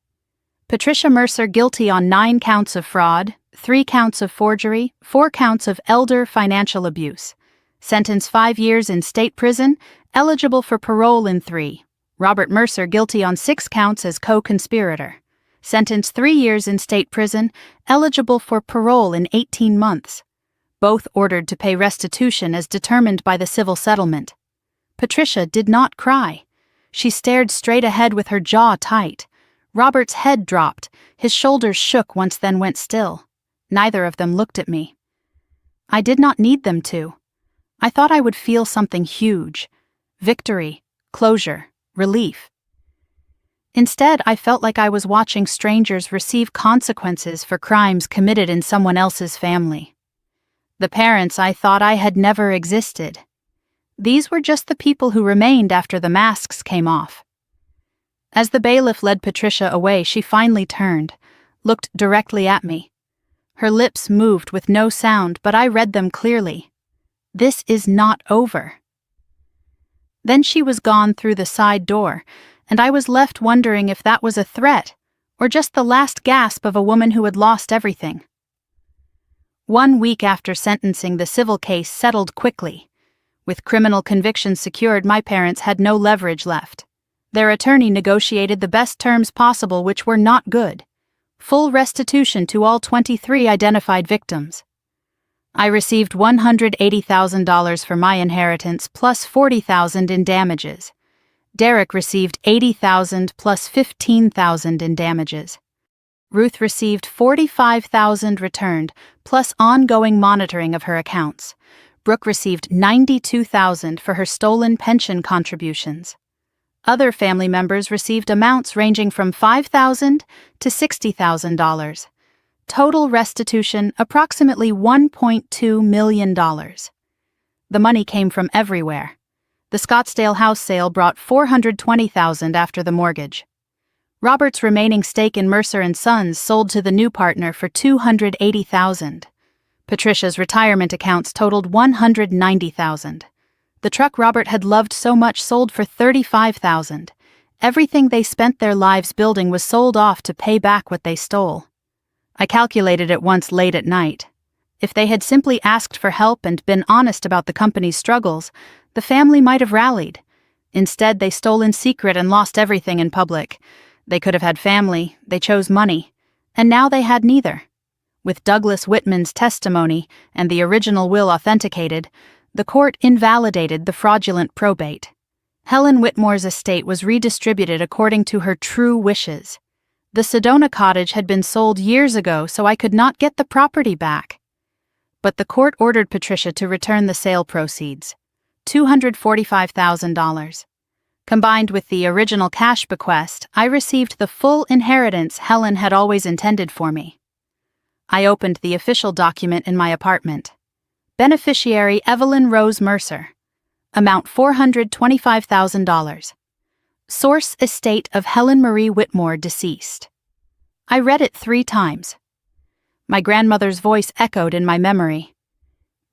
Patricia Mercer guilty on 9 counts of fraud, 3 counts of forgery, 4 counts of elder financial abuse. Sentence 5 years in state prison, eligible for parole in 3. Robert Mercer guilty on 6 counts as co-conspirator. Sentence 3 years in state prison, eligible for parole in 18 months. Both ordered to pay restitution as determined by the civil settlement. Patricia did not cry. She stared straight ahead with her jaw tight. Robert's head dropped, his shoulders shook once then went still. Neither of them looked at me. I did not need them to. I thought I would feel something huge. Victory, closure, relief. Instead, I felt like I was watching strangers receive consequences for crimes committed in someone else's family. The parents I thought I had never existed. These were just the people who remained after the masks came off. As the bailiff led Patricia away, she finally turned, looked directly at me. Her lips moved with no sound, but I read them clearly. This is not over. Then she was gone through the side door, and I was left wondering if that was a threat, or just the last gasp of a woman who had lost everything. 1 week after sentencing, the civil case settled quickly. With criminal convictions secured, my parents had no leverage left. Their attorney negotiated the best terms possible, which were not good. Full restitution to all 23 identified victims. I received $180,000 for my inheritance plus $40,000 in damages. Derek received $80,000 plus $15,000 in damages. Ruth received $45,000 returned plus ongoing monitoring of her accounts. Brooke received $92,000 for her stolen pension contributions. Other family members received amounts ranging from $5,000 to $60,000. Total restitution approximately $1.2 million. The money came from everywhere. The Scottsdale house sale brought $420,000 after the mortgage. Robert's remaining stake in Mercer & Sons sold to the new partner for $280,000. Patricia's retirement accounts totaled $190,000. The truck Robert had loved so much sold for $35,000. Everything they spent their lives building was sold off to pay back what they stole. I calculated it once late at night. If they had simply asked for help and been honest about the company's struggles, the family might have rallied. Instead, they stole in secret and lost everything in public. They could have had family, they chose money, and now they had neither. With Douglas Whitman's testimony and the original will authenticated, the court invalidated the fraudulent probate. Helen Whitmore's estate was redistributed according to her true wishes. The Sedona cottage had been sold years ago, so I could not get the property back. But the court ordered Patricia to return the sale proceeds, $245,000. Combined with the original cash bequest, I received the full inheritance Helen had always intended for me. I opened the official document in my apartment. Beneficiary Evelyn Rose Mercer. Amount $425,000. Source estate of Helen Marie Whitmore, deceased. I read it 3 times. My grandmother's voice echoed in my memory.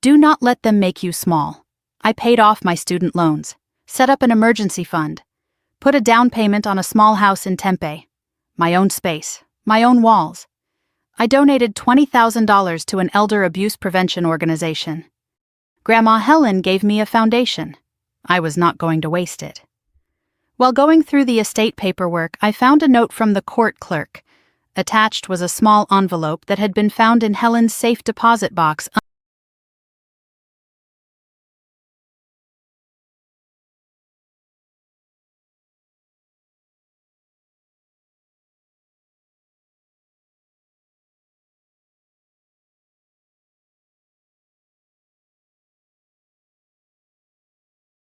Do not let them make you small. I paid off my student loans, set up an emergency fund, put a down payment on a small house in Tempe, my own space, my own walls. I donated $20,000 to an elder abuse prevention organization. Grandma Helen gave me a foundation. I was not going to waste it. While going through the estate paperwork, I found a note from the court clerk. Attached was a small envelope that had been found in Helen's safe deposit box